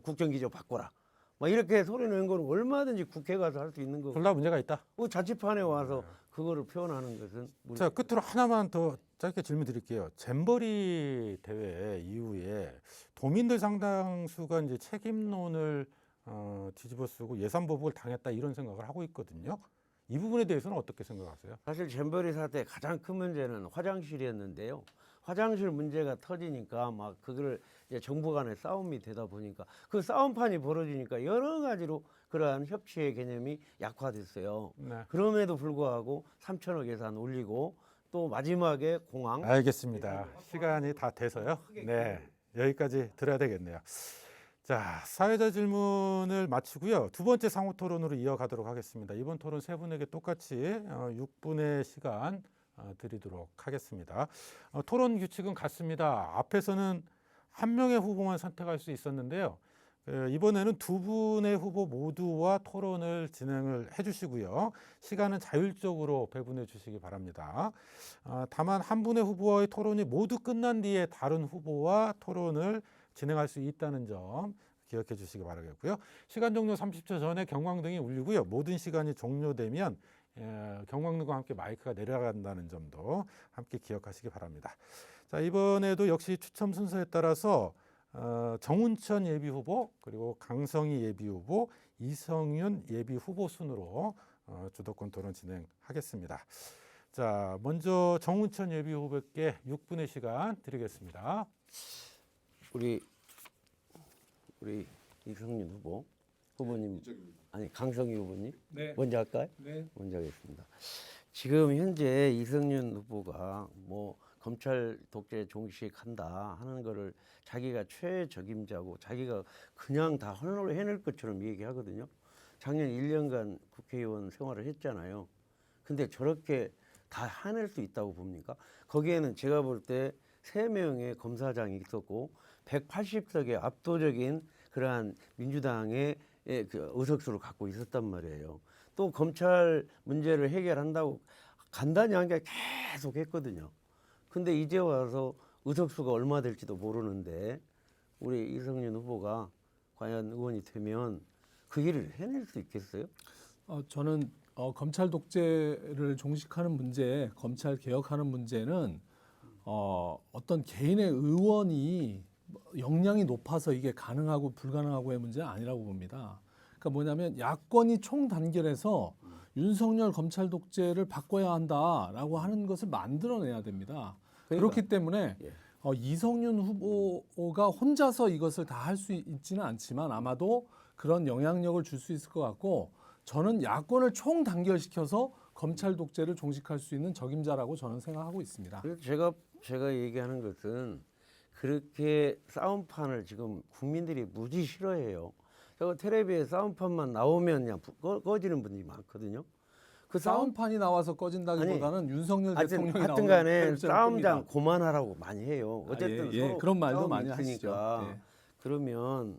국정기조 바꿔라. 막 이렇게 소리 내는 건 얼마든지 국회 가서 할 수 있는 거고. 둘 다 문제가 있다. 그 자치판에 와서 그거를 표현하는 것은 자, 끝으로 하나만 더 짧게 질문 드릴게요. 잼버리 대회 이후에 도민들 상당수가 이제 책임론을 뒤집어쓰고 예산 보복을 당했다 이런 생각을 하고 있거든요. 이 부분에 대해서는 어떻게 생각하세요? 사실 잼버리 사태의 가장 큰 문제는 화장실이었는데요. 화장실 문제가 터지니까 막 그걸 이제 정부 간의 싸움이 되다 보니까 그 싸움판이 벌어지니까 여러 가지로 그러한 협치의 개념이 약화됐어요. 네. 그럼에도 불구하고 3천억 예산 올리고 또 마지막에 공항. 알겠습니다. 시간이 다 돼서요. 네, 여기까지 들어야 되겠네요. 자, 사회자 질문을 마치고요. 두 번째 상호 토론으로 이어가도록 하겠습니다. 이번 토론 세 분에게 똑같이 6분의 시간 드리도록 하겠습니다. 토론 규칙은 같습니다. 앞에서는 한 명의 후보만 선택할 수 있었는데요. 이번에는 두 분의 후보 모두와 토론을 진행을 해주시고요. 시간은 자율적으로 배분해 주시기 바랍니다. 다만 한 분의 후보와의 토론이 모두 끝난 뒤에 다른 후보와 토론을 진행할 수 있다는 점 기억해 주시기 바라겠고요. 시간 종료 30초 전에 경광등이 울리고요. 모든 시간이 종료되면 경광등과 함께 마이크가 내려간다는 점도 함께 기억하시기 바랍니다. 자, 이번에도 역시 추첨 순서에 따라서 정운천 예비 후보, 그리고 강성희 예비 후보, 이성윤 예비 후보 순으로 주도권 토론 진행하겠습니다. 자, 먼저 정운천 예비 후보께 6분의 시간 드리겠습니다. 우리 이성윤 후보님 아니 강성희 후보님 네. 먼저 할까요? 네. 먼저 하겠습니다. 지금 현재 이성윤 후보가 뭐 검찰 독재 종식한다 하는 거를 자기가 최적임자고 자기가 그냥 다 해낼 것처럼 얘기하거든요. 작년 1년간 국회의원 생활을 했잖아요. 근데 저렇게 다 해낼 수 있다고 봅니까? 거기에는 제가 볼 때 3명의 검사장이 있었고 180석의 압도적인 그러한 민주당의 그 의석수를 갖고 있었단 말이에요. 또 검찰 문제를 해결한다고 간단히 한 게 계속 했거든요. 근데 이제 와서 의석수가 얼마 될지도 모르는데 우리 이성윤 후보가 과연 의원이 되면 그 일을 해낼 수 있겠어요? 저는 검찰 독재를 종식하는 문제, 검찰 개혁하는 문제는 어떤 개인의 의원이 역량이 높아서 이게 가능하고 불가능하고의 문제는 아니라고 봅니다. 그러니까 뭐냐면 야권이 총단결해서 윤석열 검찰 독재를 바꿔야 한다라고 하는 것을 만들어내야 됩니다. 그렇기 때문에 예. 이성윤 후보가 혼자서 이것을 다 할 수 있지는 않지만 아마도 그런 영향력을 줄 수 있을 것 같고 저는 야권을 총단결시켜서 검찰 독재를 종식할 수 있는 적임자라고 저는 생각하고 있습니다. 그래서 제가 얘기하는 것은 그렇게 싸움판을 지금 국민들이 무지 싫어해요. 제가 텔레비에 싸움판만 나오면 그냥 꺼지는 분들이 많거든요. 그 싸움판이 나와서 꺼진다기보다는 윤석열 대통령이 하여튼 나오는 간에 텔레비전을 싸움장 끕니다. 고만하라고 많이 해요. 어쨌든 예, 서로 그런 말도 싸움이 많이 있으니까. 하시죠. 예. 그러면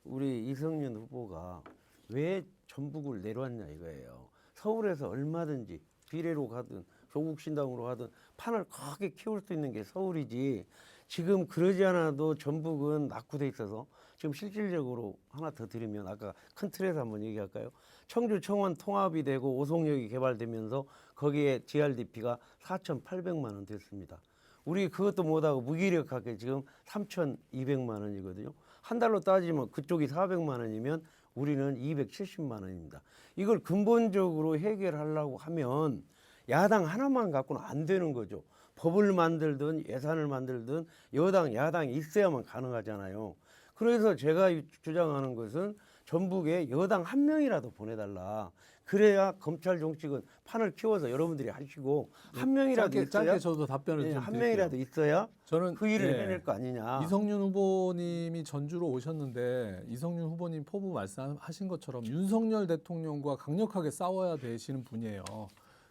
우리 이성윤 후보가 왜 전북을 내려왔냐 이거예요. 서울에서 얼마든지 비례로 가든 조국 신당으로 가든 판을 크게 키울 수 있는 게 서울이지. 지금 그러지 않아도 전북은 낙후돼 있어서 지금 실질적으로 하나 더 드리면 아까 큰 틀에서 한번 얘기할까요? 청주 청원 통합이 되고 오송역이 개발되면서 거기에 GRDP가 4,800만 원 됐습니다. 우리 그것도 못하고 무기력하게 지금 3,200만 원이거든요. 한 달로 따지면 그쪽이 400만 원이면 우리는 270만 원입니다. 이걸 근본적으로 해결하려고 하면 야당 하나만 갖고는 안 되는 거죠. 법을 만들든 예산을 만들든 여당, 야당이 있어야만 가능하잖아요. 그래서 제가 주장하는 것은 전북에 여당 한 명이라도 보내달라. 그래야 검찰 정치는 판을 키워서 여러분들이 하시고 한 명이라도 있어야 짧게 저도 답변을 좀 한 드릴게요. 명이라도 있어야 저는 그 일을 예, 해낼 거 아니냐. 이성윤 후보님이 전주로 오셨는데 이성윤 후보님 포부 말씀하신 것처럼 윤석열 대통령과 강력하게 싸워야 되시는 분이에요.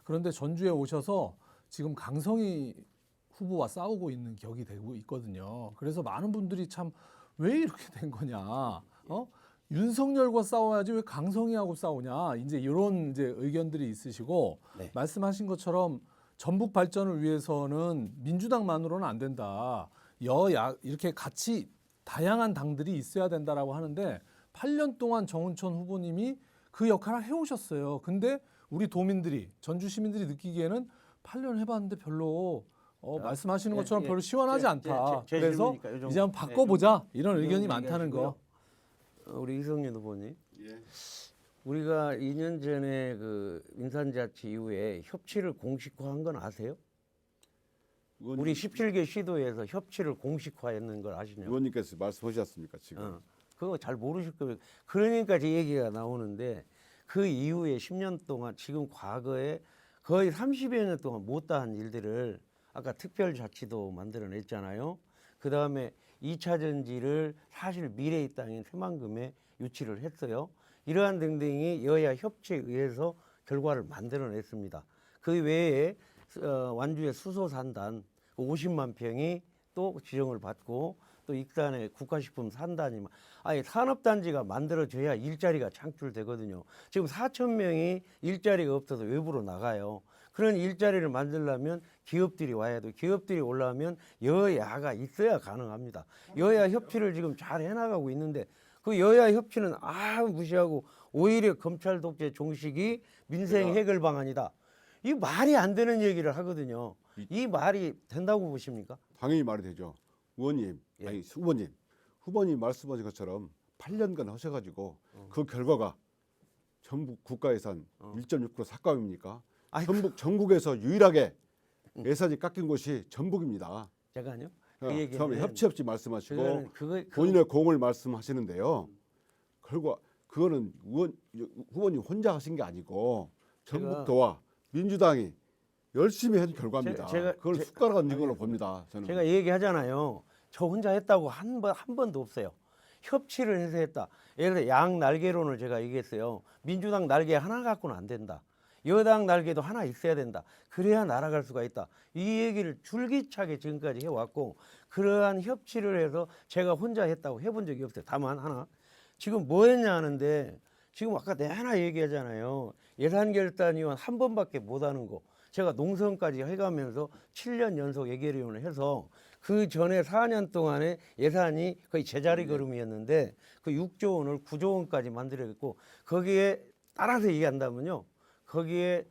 그런데 전주에 오셔서 지금 강성희 후보와 싸우고 있는 격이 되고 있거든요. 그래서 많은 분들이 참 왜 이렇게 된 거냐? 윤석열과 싸워야지 왜 강성희하고 싸우냐? 이제 이런 이제 의견들이 있으시고 네. 말씀하신 것처럼 전북 발전을 위해서는 민주당만으로는 안 된다. 여야 이렇게 같이 다양한 당들이 있어야 된다라고 하는데 8년 동안 정운천 후보님이 그 역할을 해오셨어요. 근데 우리 도민들이 전주 시민들이 느끼기에는 8년 해봤는데 별로 말씀하시는 것처럼 별로 시원하지 않다. 제 그래서 질문이니까 요 정도. 이제 한번 바꿔보자 이런 이 의견이 정도 많다는 거. 얘기하시고요. 우리 이성윤 후보님, 예. 우리가 2년 전에 그 인산자치 이후에 협치를 공식화한 건 아세요? 우리 17개 시도에서 협치를 공식화했는 걸 아시냐고? 의원님께서 말씀하셨습니까 지금? 그거 잘 모르실 거예요. 그러니까 제 얘기가 나오는데 그 이후에 10년 동안 지금 과거에 거의 30여 년 동안 못다한 일들을 아까 특별자치도 만들어냈잖아요. 그 다음에 2차 전지를 사실 미래의 땅인 새만금에 유치를 했어요. 이러한 등등이 여야 협치에 의해서 결과를 만들어냈습니다. 그 외에 완주의 수소 산단 50만 평이 또 지정을 받고 또 익산의 국가식품 산단이 아예 산업단지가 만들어져야 일자리가 창출되거든요. 지금 4천 명이 일자리가 없어서 외부로 나가요. 그런 일자리를 만들려면 기업들이 와야 돼요. 기업들이 올라오면 여야가 있어야 가능합니다. 여야 협치를 지금 잘 해나가고 있는데 그 여야 협치는 무시하고 오히려 검찰 독재 종식이 민생 해결 방안이다. 이 말이 안 되는 얘기를 하거든요. 이 말이 된다고 보십니까? 당연히 말이 되죠. 의원님, 예. 아니 후보님 말씀하신 것처럼 8년간 하셔가지고 그 결과가 전북 국가예산 1.6% 삭감입니까? 전국에서 유일하게 예산이 깎인 곳이 전북입니다. 제가요. 그 그 얘기는 처음에 협치 말씀하시고 그거 본인의 공을 말씀하시는데요. 결과 그거는 후보님 혼자 하신 게 아니고 전북도와 민주당이 열심히 한 결과입니다. 그걸 숟가락 얹은 걸로 봅니다. 저는. 제가 얘기하잖아요. 저 혼자 했다고 한 번도 없어요. 협치를 해서 했다. 예를 들어 양 날개론을 제가 얘기했어요. 민주당 날개 하나 갖고는 안 된다. 여당 날개도 하나 있어야 된다. 그래야 날아갈 수가 있다. 이 얘기를 줄기차게 지금까지 해왔고 그러한 협치를 해서 제가 혼자 했다고 해본 적이 없어요. 다만 하나 지금 뭐 했냐 하는데 지금 아까 내나 얘기하잖아요. 예산결산위원 한 번밖에 못하는 거. 제가 농성까지 해가면서 7년 연속 예결위원을 해서 그 전에 4년 동안에 예산이 거의 제자리 걸음이었는데 그 6조 원을 9조 원까지 만들어냈고 거기에 따라서 얘기한다면요. 거기에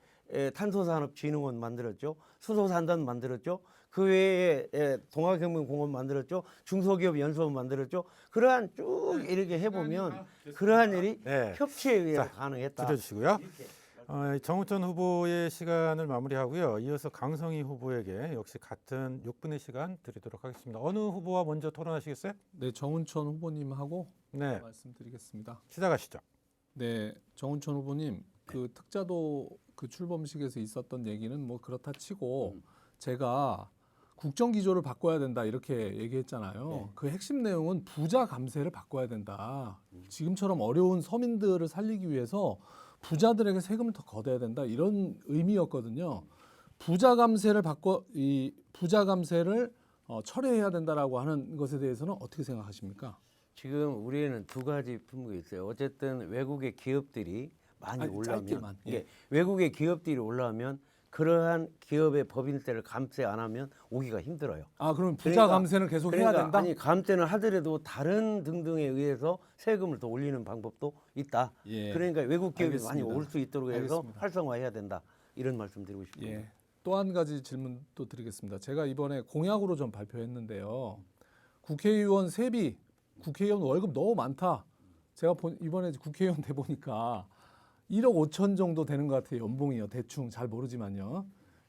탄소산업진흥원 만들었죠. 수소산단 만들었죠. 그 외에 동학혁명공원 만들었죠. 중소기업 연수원 만들었죠. 그러한 쭉 이렇게 해보면 그러한 일이 협치에 의해 가능했다. 들어주시고요. 정우천 후보의 시간을 마무리하고요. 이어서 강성희 후보에게 역시 같은 6분의 시간 드리도록 하겠습니다. 어느 후보와 먼저 토론하시겠어요? 네, 정운천 후보님하고 네, 말씀드리겠습니다. 시작하시죠. 네, 정운천 후보님 그 특자도 그 출범식에서 있었던 얘기는 뭐 그렇다 치고 제가 국정 기조를 바꿔야 된다 이렇게 얘기했잖아요. 그 핵심 내용은 부자 감세를 바꿔야 된다. 지금처럼 어려운 서민들을 살리기 위해서 부자들에게 세금을 더 걷어야 된다 이런 의미였거든요. 부자 감세를 철회해야 된다라고 하는 것에 대해서는 어떻게 생각하십니까? 지금 우리는 두 가지 품목이 있어요. 어쨌든 외국의 기업들이 많이 올라오면 짧게만, 예. 외국의 기업들이 올라오면 그러한 기업의 법인세를 감세 안 하면 오기가 힘들어요. 아, 그럼 부자 감세는 계속 해야 된다? 아니 감세는 하더라도 다른 등등에 의해서 세금을 더 올리는 방법도 있다. 예. 그러니까 외국 기업이 알겠습니다. 많이 올 수 있도록 해서 알겠습니다. 활성화해야 된다. 이런 말씀드리고 싶습니다. 예. 또 한 가지 질문 또 드리겠습니다. 제가 이번에 공약으로 좀 발표했는데요. 국회의원 세비, 국회의원 월급 너무 많다. 제가 이번에 국회의원 돼 보니까 1억 5천 정도 되는 것 같아요. 연봉이요. 대충 잘 모르지만요.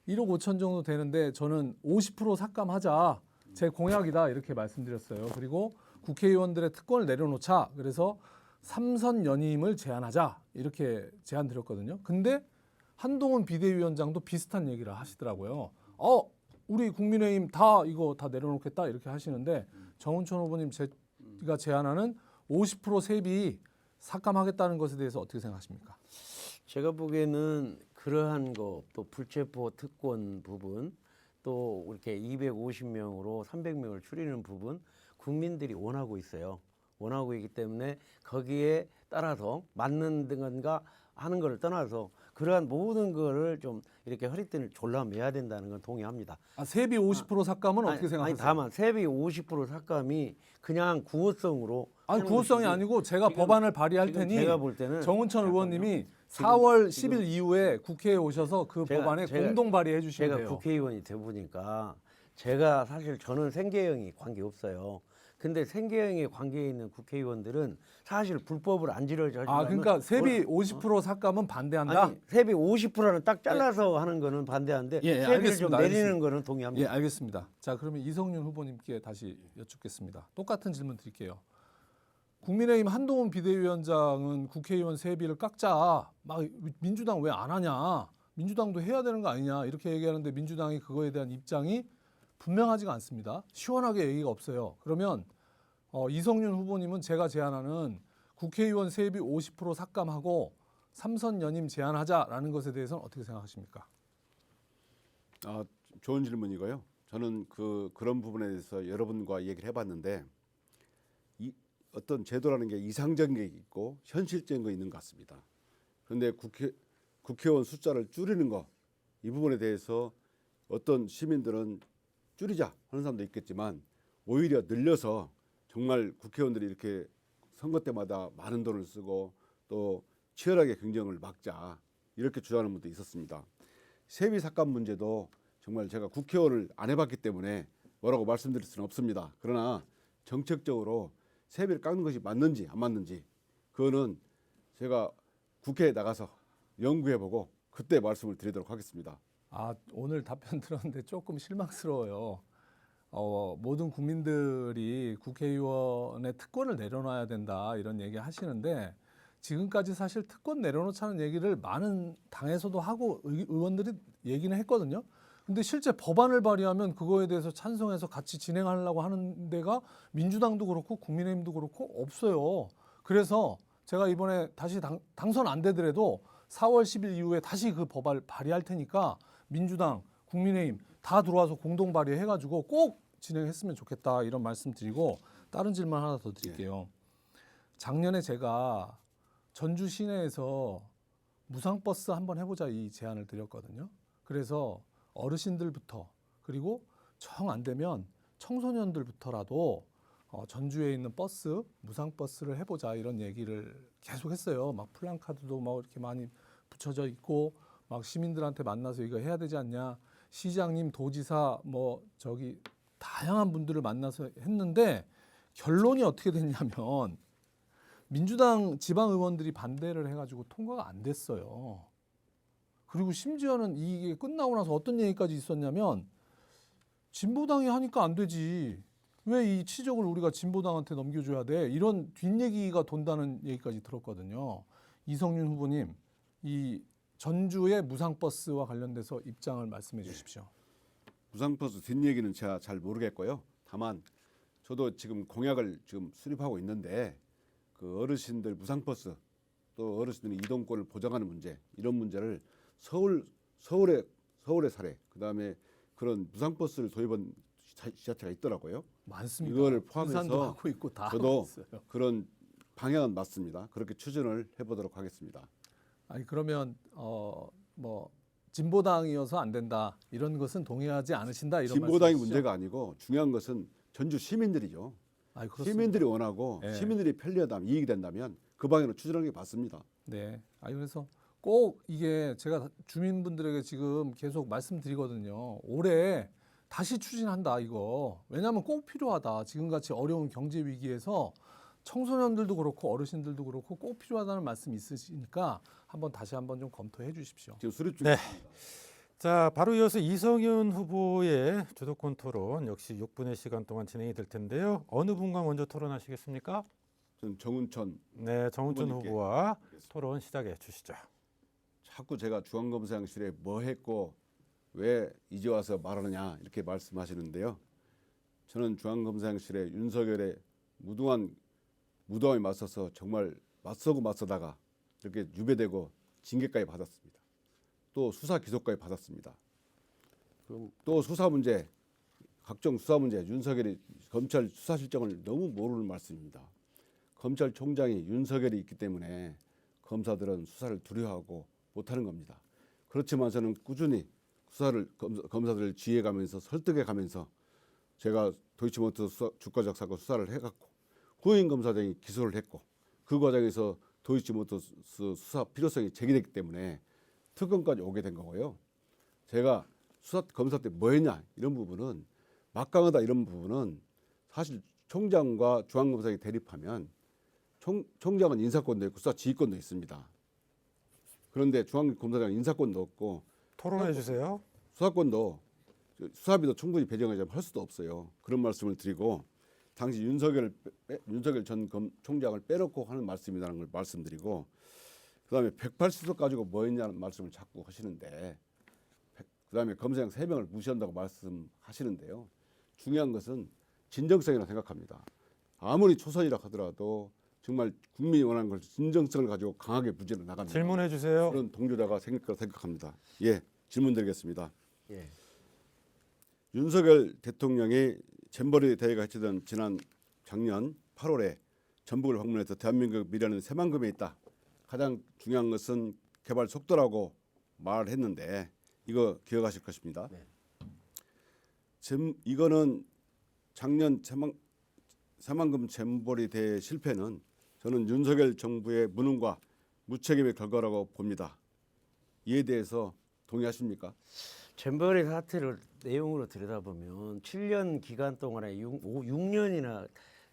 1억 5천 정도 되는데 저는 50% 삭감하자. 제 공약이다 이렇게 말씀드렸어요. 그리고 국회의원들의 특권을 내려놓자. 그래서 3선 연임을 제한하자 이렇게 제안 드렸거든요. 근데 한동훈 비대위원장도 비슷한 얘기를 하시더라고요. 우리 국민의힘 이거 다 내려놓겠다 이렇게 하시는데 정운천 후보님 제가 제안하는 50% 세비 삭감하겠다는 것에 대해서 어떻게 생각하십니까? 제가 보기에는 그러한 거 또 불체포 특권 부분 또 이렇게 250명으로 300명을 줄이는 부분 국민들이 원하고 있어요. 원하고 있기 때문에 거기에 따라서 맞는 건가 하는 걸 떠나서 그러한 모든 거를 좀 이렇게 허리띠를 졸라매야 된다는 건 동의합니다. 세비 50% 삭감은 어떻게 생각하세요? 아니 다만 세비 50% 삭감이 그냥 구호성으로 아니 구호성이 아니고 제가 법안을 발의할 테니 제가 볼 때는 정운천 의원님이 4월 10일 이후에 국회에 오셔서 그 법안에 공동 발의해 주시면 제가 돼요. 국회의원이 돼 보니까 제가 사실 저는 생계형이 관계 없어요. 근데 생계형에 관계 있는 국회의원들은 사실 불법을 안 지르려고 그러니까 세비 50% 삭감은 반대한다? 아니, 세비 50%는 딱 잘라서 하는 거는 반대하는데 세비를 알겠습니다. 좀 내리는 거는 동의합니다. 예, 알겠습니다. 자, 그러면 이성윤 후보님께 다시 여쭙겠습니다. 똑같은 질문 드릴게요. 국민의힘 한동훈 비대위원장은 국회의원 세비를 깎자. 막 민주당 왜 안 하냐? 민주당도 해야 되는 거 아니냐? 이렇게 얘기하는데 민주당이 그거에 대한 입장이 분명하지가 않습니다. 시원하게 얘기가 없어요. 그러면 이성윤 후보님은 제가 제안하는 국회의원 세비 50% 삭감하고 3선 연임 제한하자라는 것에 대해서는 어떻게 생각하십니까? 아, 좋은 질문이고요. 저는 그런 부분에 대해서 여러분과 얘기를 해봤는데 어떤 제도라는 게 이상적인 게 있고 현실적인 거 있는 것 같습니다. 그런데 국회의원 숫자를 줄이는 거 이 부분에 대해서 어떤 시민들은 줄이자 하는 사람도 있겠지만 오히려 늘려서 정말 국회의원들이 이렇게 선거 때마다 많은 돈을 쓰고 또 치열하게 경쟁을 막자 이렇게 주장하는 분도 있었습니다. 세비 삭감 문제도 정말 제가 국회의원을 안 해봤기 때문에 뭐라고 말씀드릴 수는 없습니다. 그러나 정책적으로 세비를 깎는 것이 맞는지 안 맞는지 그거는 제가 국회에 나가서 연구해보고 그때 말씀을 드리도록 하겠습니다. 아, 오늘 답변 들었는데 조금 실망스러워요. 모든 국민들이 국회의원의 특권을 내려놔야 된다 이런 얘기 하시는데 지금까지 사실 특권 내려놓자는 얘기를 많은 당에서도 하고 의원들이 얘기는 했거든요. 근데 실제 법안을 발의하면 그거에 대해서 찬성해서 같이 진행하려고 하는 데가 민주당도 그렇고 국민의힘도 그렇고 없어요. 그래서 제가 이번에 다시 당선 안 되더라도 4월 10일 이후에 다시 그 법안을 발의할 테니까 민주당, 국민의힘 다 들어와서 공동 발의해가지고 꼭 진행했으면 좋겠다 이런 말씀 드리고 다른 질문 하나 더 드릴게요. 작년에 제가 전주 시내에서 무상버스 한번 해보자 이 제안을 드렸거든요. 그래서 어르신들부터 그리고 정 안 되면 청소년들부터라도 전주에 있는 버스, 무상버스를 해보자 이런 얘기를 계속 했어요. 막 플랜카드도 막 이렇게 많이 붙여져 있고 막 시민들한테 만나서 이거 해야 되지 않냐. 시장님, 도지사 다양한 분들을 만나서 했는데 결론이 어떻게 됐냐면 민주당 지방 의원들이 반대를 해가지고 통과가 안 됐어요. 그리고 심지어는 이게 끝나고 나서 어떤 얘기까지 있었냐면 진보당이 하니까 안 되지. 왜 이 치적을 우리가 진보당한테 넘겨줘야 돼? 이런 뒷얘기가 돈다는 얘기까지 들었거든요. 이성윤 후보님, 이 전주의 무상버스와 관련돼서 입장을 말씀해 주십시오. 무상버스 뒷얘기는 제가 잘 모르겠고요. 다만 저도 지금 공약을 지금 수립하고 있는데 그 어르신들 무상버스 또 어르신들의 이동권을 보장하는 문제 이런 문제를 서울의 사례 그다음에 그런 무상버스를 도입한 지자체가 있더라고요. 많습니다. 이거를 부산도 포함해서 하고 있고 다 저도 하고 있어요. 그런 방향은 맞습니다. 그렇게 추진을 해보도록 하겠습니다. 아니 그러면 뭐 진보당이어서 안 된다 이런 것은 동의하지 않으신다 이런 진보당이 말씀이시죠? 문제가 아니고 중요한 것은 전주 시민들이죠. 아니, 그렇습니다. 시민들이 원하고 네. 시민들이 편리하다면 이익이 된다면 그 방향으로 추진하는 게 맞습니다. 네. 아니 그래서 꼭 이게 제가 주민분들에게 지금 계속 말씀드리거든요. 올해 다시 추진한다 이거. 왜냐하면 꼭 필요하다. 지금같이 어려운 경제 위기에서 청소년들도 그렇고 어르신들도 그렇고 꼭 필요하다는 말씀이 있으시니까 다시 한번 좀 검토해 주십시오. 지금 수립 네. 중입니다. 자, 바로 이어서 이성윤 후보의 주도권 토론 역시 6분의 시간 동안 진행이 될 텐데요. 어느 분과 먼저 토론하시겠습니까? 저는 정운천 네, 정운천 후보님께 후보와 토론 시작해 주시죠. 자꾸 제가 중앙검사장실에 뭐 했고 왜 이제 와서 말하느냐 이렇게 말씀하시는데요. 저는 중앙검사장실에 윤석열의 무도함에 맞서서 정말 맞서다가 이렇게 유배되고 징계까지 받았습니다. 또 수사 기소까지 받았습니다. 그럼 또 수사 문제, 각종 수사 문제, 윤석열이 검찰 수사 실정을 너무 모르는 말씀입니다. 검찰총장이 윤석열이 있기 때문에 검사들은 수사를 두려워하고 못하는 겁니다. 그렇지만 저는 꾸준히 수사를 검사들을 지휘해가면서 설득해가면서 제가 도이치모터스 주가적 사건 수사를 해갖고 후임 검사장이 기소를 했고 그 과정에서 도이치모터스 수사 필요성이 제기됐기 때문에 특검까지 오게 된 거고요. 제가 검사 때 뭐 했냐 이런 부분은 막강하다 이런 부분은 사실 총장과 중앙검사에 대립하면 총장은 인사권도 있고 수사 지휘권도 있습니다. 그런데 중앙검사장은 인사권도 없고 토론해 주세요. 수사권도 수사비도 충분히 배정하자면 할 수도 없어요. 그런 말씀을 드리고 당시 윤석열 전 총장을 빼놓고 하는 말씀이라는 걸 말씀드리고 그다음에 180석 가지고 뭐 했냐는 말씀을 자꾸 하시는데 그다음에 검사장 3명을 무시한다고 말씀하시는데요. 중요한 것은 진정성이라고 생각합니다. 아무리 초선이라 하더라도 정말 국민이 원하는 걸 진정성을 가지고 강하게 부지해 나갑니다. 질문해 주세요. 그런 동료자가 생길 거라 생각합니다. 예, 질문 드리겠습니다. 예. 윤석열 대통령이 잼버리 대회가 개최된 작년 8월에 전북을 방문해서 대한민국 미래는 새만금에 있다. 가장 중요한 것은 개발 속도라고 말을 했는데 이거 기억하실 것입니다. 네. 이거는 작년 새만금 잼버리 대회 실패는 저는 윤석열 정부의 무능과 무책임의 결과라고 봅니다. 이에 대해서 동의하십니까? 잼버리 사태를 내용으로 들여다보면 7년 기간 동안에 6년이나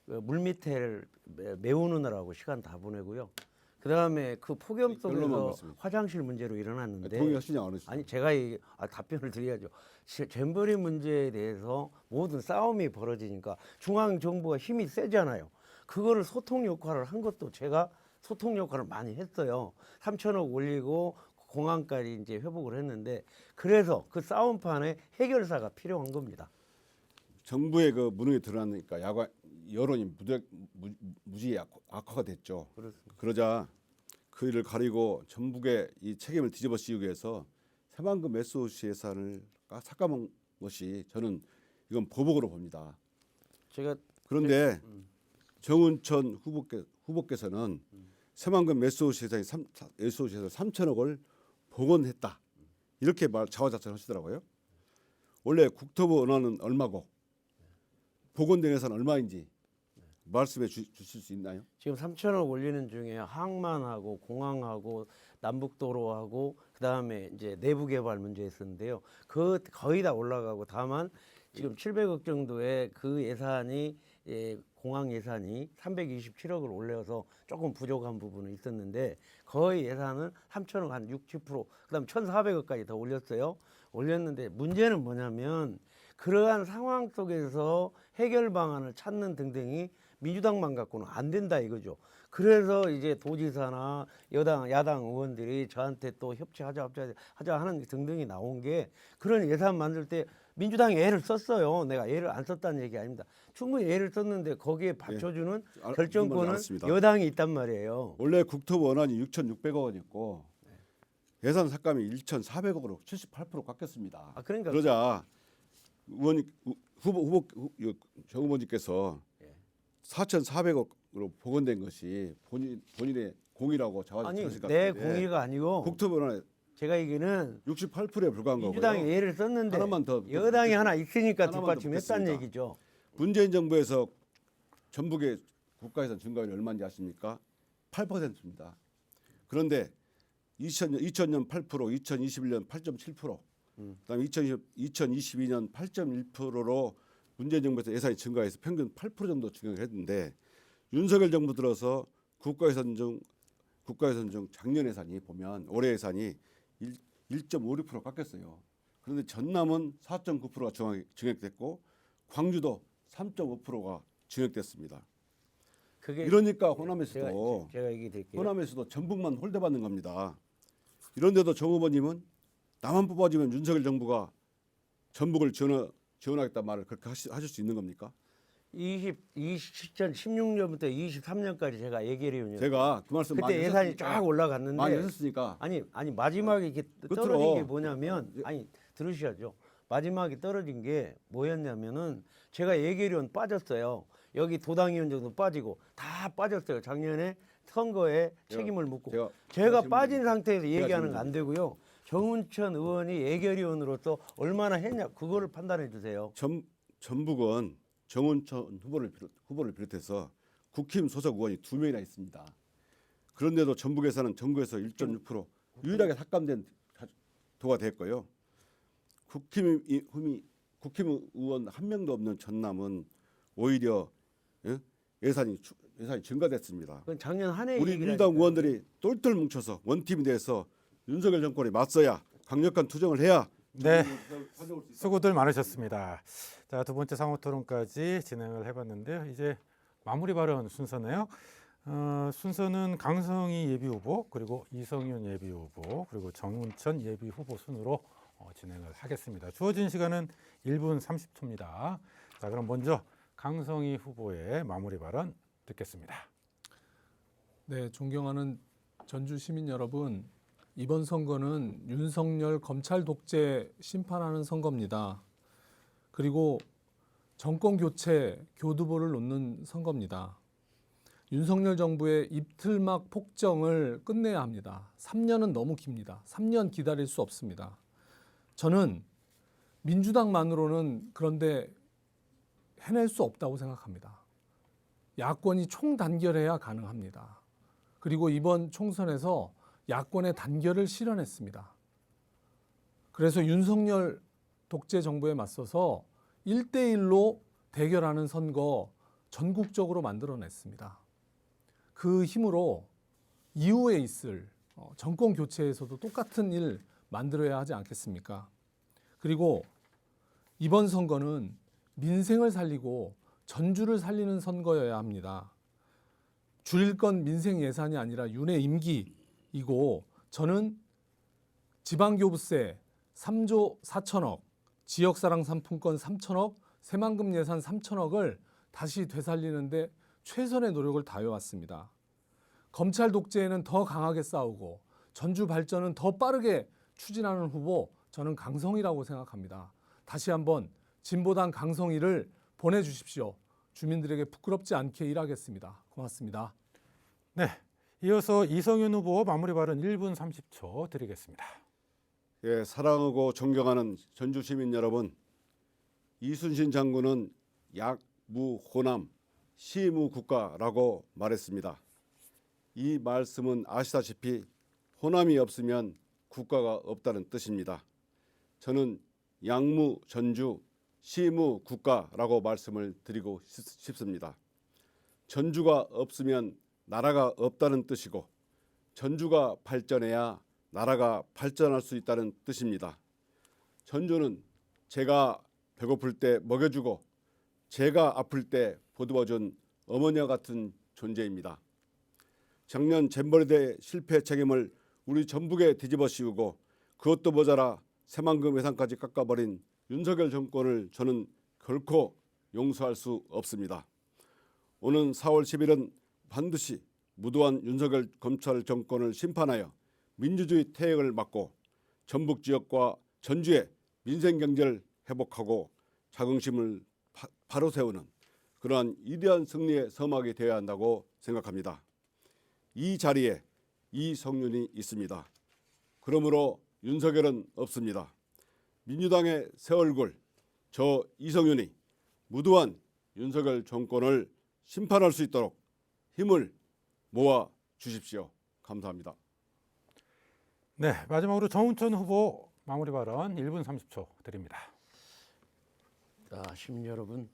물밑을 메우느라고 시간 다 보내고요. 그 다음에 그 폭염 결론만 속에서 말씀해 화장실 문제로 일어났는데 동의하시냐 안 하시냐? 아니 제가 답변을 드려야죠. 잼버리 문제에 대해서 모든 싸움이 벌어지니까 중앙 정부가 힘이 세잖아요. 그거를 소통 역할을 한 것도 제가 소통 역할을 많이 했어요. 3천억 올리고 공항까지 이제 회복을 했는데 그래서 그 싸움판에 해결사가 필요한 겁니다. 정부의 그 무능이 드러나니까 여론이 무지 악화가 됐죠. 그렇습니다. 그러자 그 일을 가리고 전북의 이 책임을 뒤집어 씌우기 위해서 새만금 SOC 예산을 삭감한 것이 저는 이건 보복으로 봅니다. 제가 그런데 정운천 후보께서는 새만금 SOC 예산이 3천억을 복원했다. 이렇게 자화자찬하시더라고요. 원래 국토부 원안은 얼마고 복원된 예산 얼마인지 말씀해 주실 수 있나요? 지금 3천억 올리는 중에 항만하고 공항하고 남북도로하고 그다음에 이제 내부 개발 문제 있었는데요. 그 거의 다 올라가고 다만 지금 700억 정도의 그 예산이 공항 예산이 327억을 올려서 조금 부족한 부분은 있었는데 거의 예산은 3천억 한 60%, 그다음 1,400억까지 더 올렸어요. 올렸는데 문제는 뭐냐면 그러한 상황 속에서 해결 방안을 찾는 등등이 민주당만 갖고는 안 된다 이거죠. 그래서 이제 도지사나 야당 의원들이 저한테 또 협치하자 하는 등등이 나온 게 그런 예산 만들 때 민주당이 애를 썼어요. 내가 애를 안 썼다는 얘기 아닙니다. 충분히 애를 썼는데 거기에 받쳐주는 결정권은 알았습니다. 여당이 있단 말이에요. 원래 국토부 원안이 6,600억 원이었고 예산 삭감이 1,400억으로 78% 깎였습니다. 그러니까 그러자 정 후보님께서 4,400억으로 복원된 것이 본인의 공이라고 아니 자화자찬하실 것 내 같은데 공의가 아니고 국토부 원안에 제가 얘기는 68%에 불과한 거고요. 민주당이 애를 썼는데 하나만 더 여당이 하나 있으니까 하나만 더 뒷받침했다는 묻겠습니다. 얘기죠. 문재인 정부에서 전북의 국가예산 증가율이 얼마인지 아십니까? 8%입니다. 그런데 2000년 8%, 2021년 8.7%, 그다음에 2022년 8.1%로 문재인 정부에서 예산이 증가해서 평균 8% 정도 증가했는데 윤석열 정부 들어서 국가예산 중 작년 예산이 보면 올해 예산이 1.56% 깎였어요. 그런데 전남은 4.9%가 증액됐고 광주도 3.5%가 증액됐습니다. 그게 이러니까 호남에서도 제가 얘기 드릴게요. 호남에서도 전북만 홀대받는 겁니다. 이런데도 정 후보님은 나만 뽑아주면 윤석열 정부가 전북을 지원하겠다는 말을 그렇게 하실 수 있는 겁니까? 2016년부터 23년까지 제가 예결위원이었어요. 제가 그 말씀 많이 그때 예산이 하셨으니까, 쫙 올라갔는데 많이 하셨으니까 아니 마지막에 이렇게 끝으로. 떨어진 게 뭐냐면 아니 들으셔야죠. 마지막에 떨어진 게 뭐였냐면은 제가 예결위원 빠졌어요. 여기 도당위원 정도 빠지고 다 빠졌어요. 작년에 선거에 책임을 묻고 제가 빠진 상태에서 얘기하는 거 안 되고요. 정운천 의원이 예결위원으로서 얼마나 했냐 그거를 판단해 주세요. 전북은 정운천 후보를 비롯해서 국힘 소속 의원이 2명이나 있습니다. 그런데도 전북 예산은 전국에서 1.6% 유일하게 삭감된 도가 됐고요. 국힘 의원 한 명도 없는 전남은 오히려 예산이 증가됐습니다. 그건 작년 한 해 우리 얘기를 민주당 하니까요. 의원들이 똘똘 뭉쳐서 원팀이 돼서 윤석열 정권에 맞서야 강력한 투쟁을 해야 네, 수고들 많으셨습니다. 자, 두 번째 상호 토론까지 진행을 해봤는데요. 이제 마무리 발언 순서네요. 순서는 강성희 예비 후보, 그리고 이성윤 예비 후보, 그리고 정운천 예비 후보 순으로 진행을 하겠습니다. 주어진 시간은 1분 30초입니다. 자, 그럼 먼저 강성희 후보의 마무리 발언 듣겠습니다. 네, 존경하는 전주 시민 여러분, 이번 선거는 윤석열 검찰 독재 심판하는 선거입니다. 그리고 정권 교체, 교두보를 놓는 선거입니다. 윤석열 정부의 입틀막 폭정을 끝내야 합니다. 3년은 너무 깁니다. 3년 기다릴 수 없습니다. 저는 민주당만으로는 그런데 해낼 수 없다고 생각합니다. 야권이 총단결해야 가능합니다. 그리고 이번 총선에서 야권의 단결을 실현했습니다. 그래서 윤석열 독재 정부에 맞서서 1대1로 대결하는 선거 전국적으로 만들어냈습니다. 그 힘으로 이후에 있을 정권 교체에서도 똑같은 일 만들어야 하지 않겠습니까? 그리고 이번 선거는 민생을 살리고 전주를 살리는 선거여야 합니다. 줄일 건 민생 예산이 아니라 윤의 임기이고 저는 지방교부세 3조 4천억, 지역사랑 상품권 3천억, 새만금 예산 3천억을 다시 되살리는데 최선의 노력을 다해왔습니다. 검찰 독재에는 더 강하게 싸우고 전주 발전은 더 빠르게 추진하는 후보 저는 강성희라고 생각합니다. 다시 한번 진보당 강성희를 보내주십시오. 주민들에게 부끄럽지 않게 일하겠습니다. 고맙습니다. 네, 이어서 이성윤 후보 마무리 발언 1분 30초 드리겠습니다. 예, 사랑하고 존경하는 전주 시민 여러분, 이순신 장군은 약무호남 시무국가라고 말했습니다. 이 말씀은 아시다시피 호남이 없으면 국가가 없다는 뜻입니다. 저는 양무 전주 시무 국가라고 말씀을 드리고 싶습니다. 전주가 없으면 나라가 없다는 뜻이고 전주가 발전해야 나라가 발전할 수 있다는 뜻입니다. 전주는 제가 배고플 때 먹여주고 제가 아플 때 보듬어준 어머니와 같은 존재입니다. 작년 잼버리대 실패 책임을 우리 전북에 뒤집어 씌우고 그것도 모자라 새만금 예산까지 깎아버린 윤석열 정권을 저는 결코 용서할 수 없습니다. 오는 4월 10일은 반드시 무도한 윤석열 검찰 정권을 심판하여 민주주의 태행을 막고 전북 지역과 전주의 민생 경제를 회복하고 자긍심을 바로 세우는 그러한 위대한 승리의 서막이 되어야 한다고 생각합니다. 이 자리에 이성윤이 있습니다. 그러므로 윤석열은 없습니다. 민주당의 새 얼굴 저 이성윤이 무도한 윤석열 정권을 심판할 수 있도록 힘을 모아 주십시오. 감사합니다. 네, 마지막으로 정운천 후보 마무리 발언 1분 30초 드립니다. 자, 시민 여러분,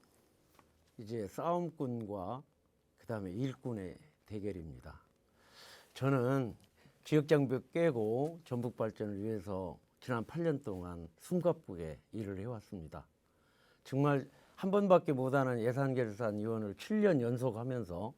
이제 싸움꾼과 그다음에 일꾼의 대결입니다. 저는 지역장벽 깨고 전북 발전을 위해서 지난 8년 동안 숨가쁘게 일을 해왔습니다. 정말 한 번밖에 못하는 예산결산위원을 7년 연속하면서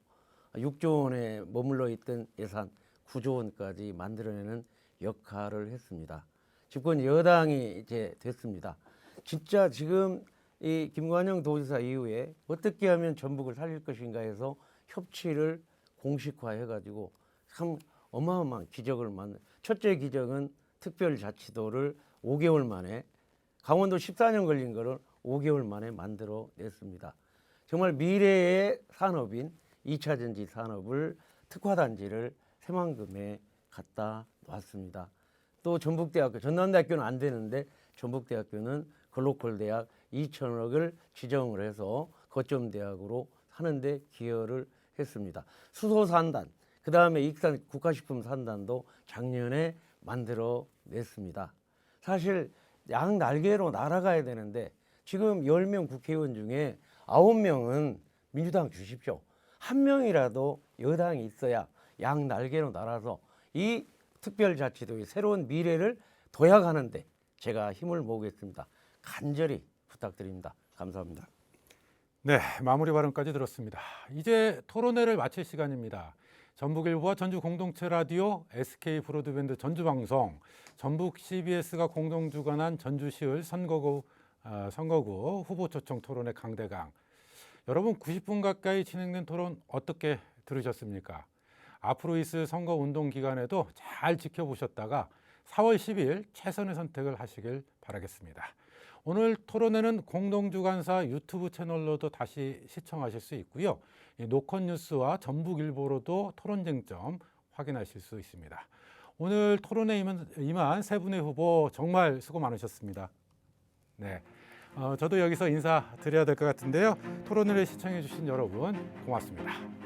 6조 원에 머물러 있던 예산 9조 원까지 만들어내는 역할을 했습니다. 집권 여당이 이제 됐습니다. 진짜 지금 이 김관영 도지사 이후에 어떻게 하면 전북을 살릴 것인가 해서 협치를 공식화해가지고 참 어마어마한 기적을 만든. 첫째 기적은 특별자치도를 5개월 만에, 강원도 14년 걸린 거를 5개월 만에 만들어냈습니다. 정말 미래의 산업인 2차 전지 산업을 특화단지를 새만금에 갖다 놨습니다. 또 전북대학교, 전남대학교는 안 되는데 전북대학교는 글로컬 대학 2천억을 지정을 해서 거점 대학으로 하는데 기여를 했습니다. 수소 산단, 그 다음에 익산 국가식품 산단도 작년에 만들어냈습니다. 사실 양 날개로 날아가야 되는데 지금 10명 국회의원 중에 9명은 민주당 주십시오. 한 명이라도 여당이 있어야 양 날개로 날아서 이 특별자치도의 새로운 미래를 도약하는데 제가 힘을 모으겠습니다. 간절히 부탁드립니다. 감사합니다. 네, 마무리 발언까지 들었습니다. 이제 토론회를 마칠 시간입니다. 전북일보와 전주 공동체 라디오, SK 브로드밴드 전주방송, 전북 CBS가 공동 주관한 전주시의 선거구 후보 초청 토론회 강대강. 여러분 90분 가까이 진행된 토론 어떻게 들으셨습니까? 앞으로 있을 선거 운동 기간에도 잘 지켜보셨다가 4월 10일 최선의 선택을 하시길 바라겠습니다. 오늘 토론회는 공동주간사 유튜브 채널로도 다시 시청하실 수 있고요. 노컷뉴스와 전북일보로도 토론 쟁점 확인하실 수 있습니다. 오늘 토론회 임한 세 분의 후보 정말 수고 많으셨습니다. 네, 저도 여기서 인사드려야 될 것 같은데요. 토론회를 시청해 주신 여러분 고맙습니다.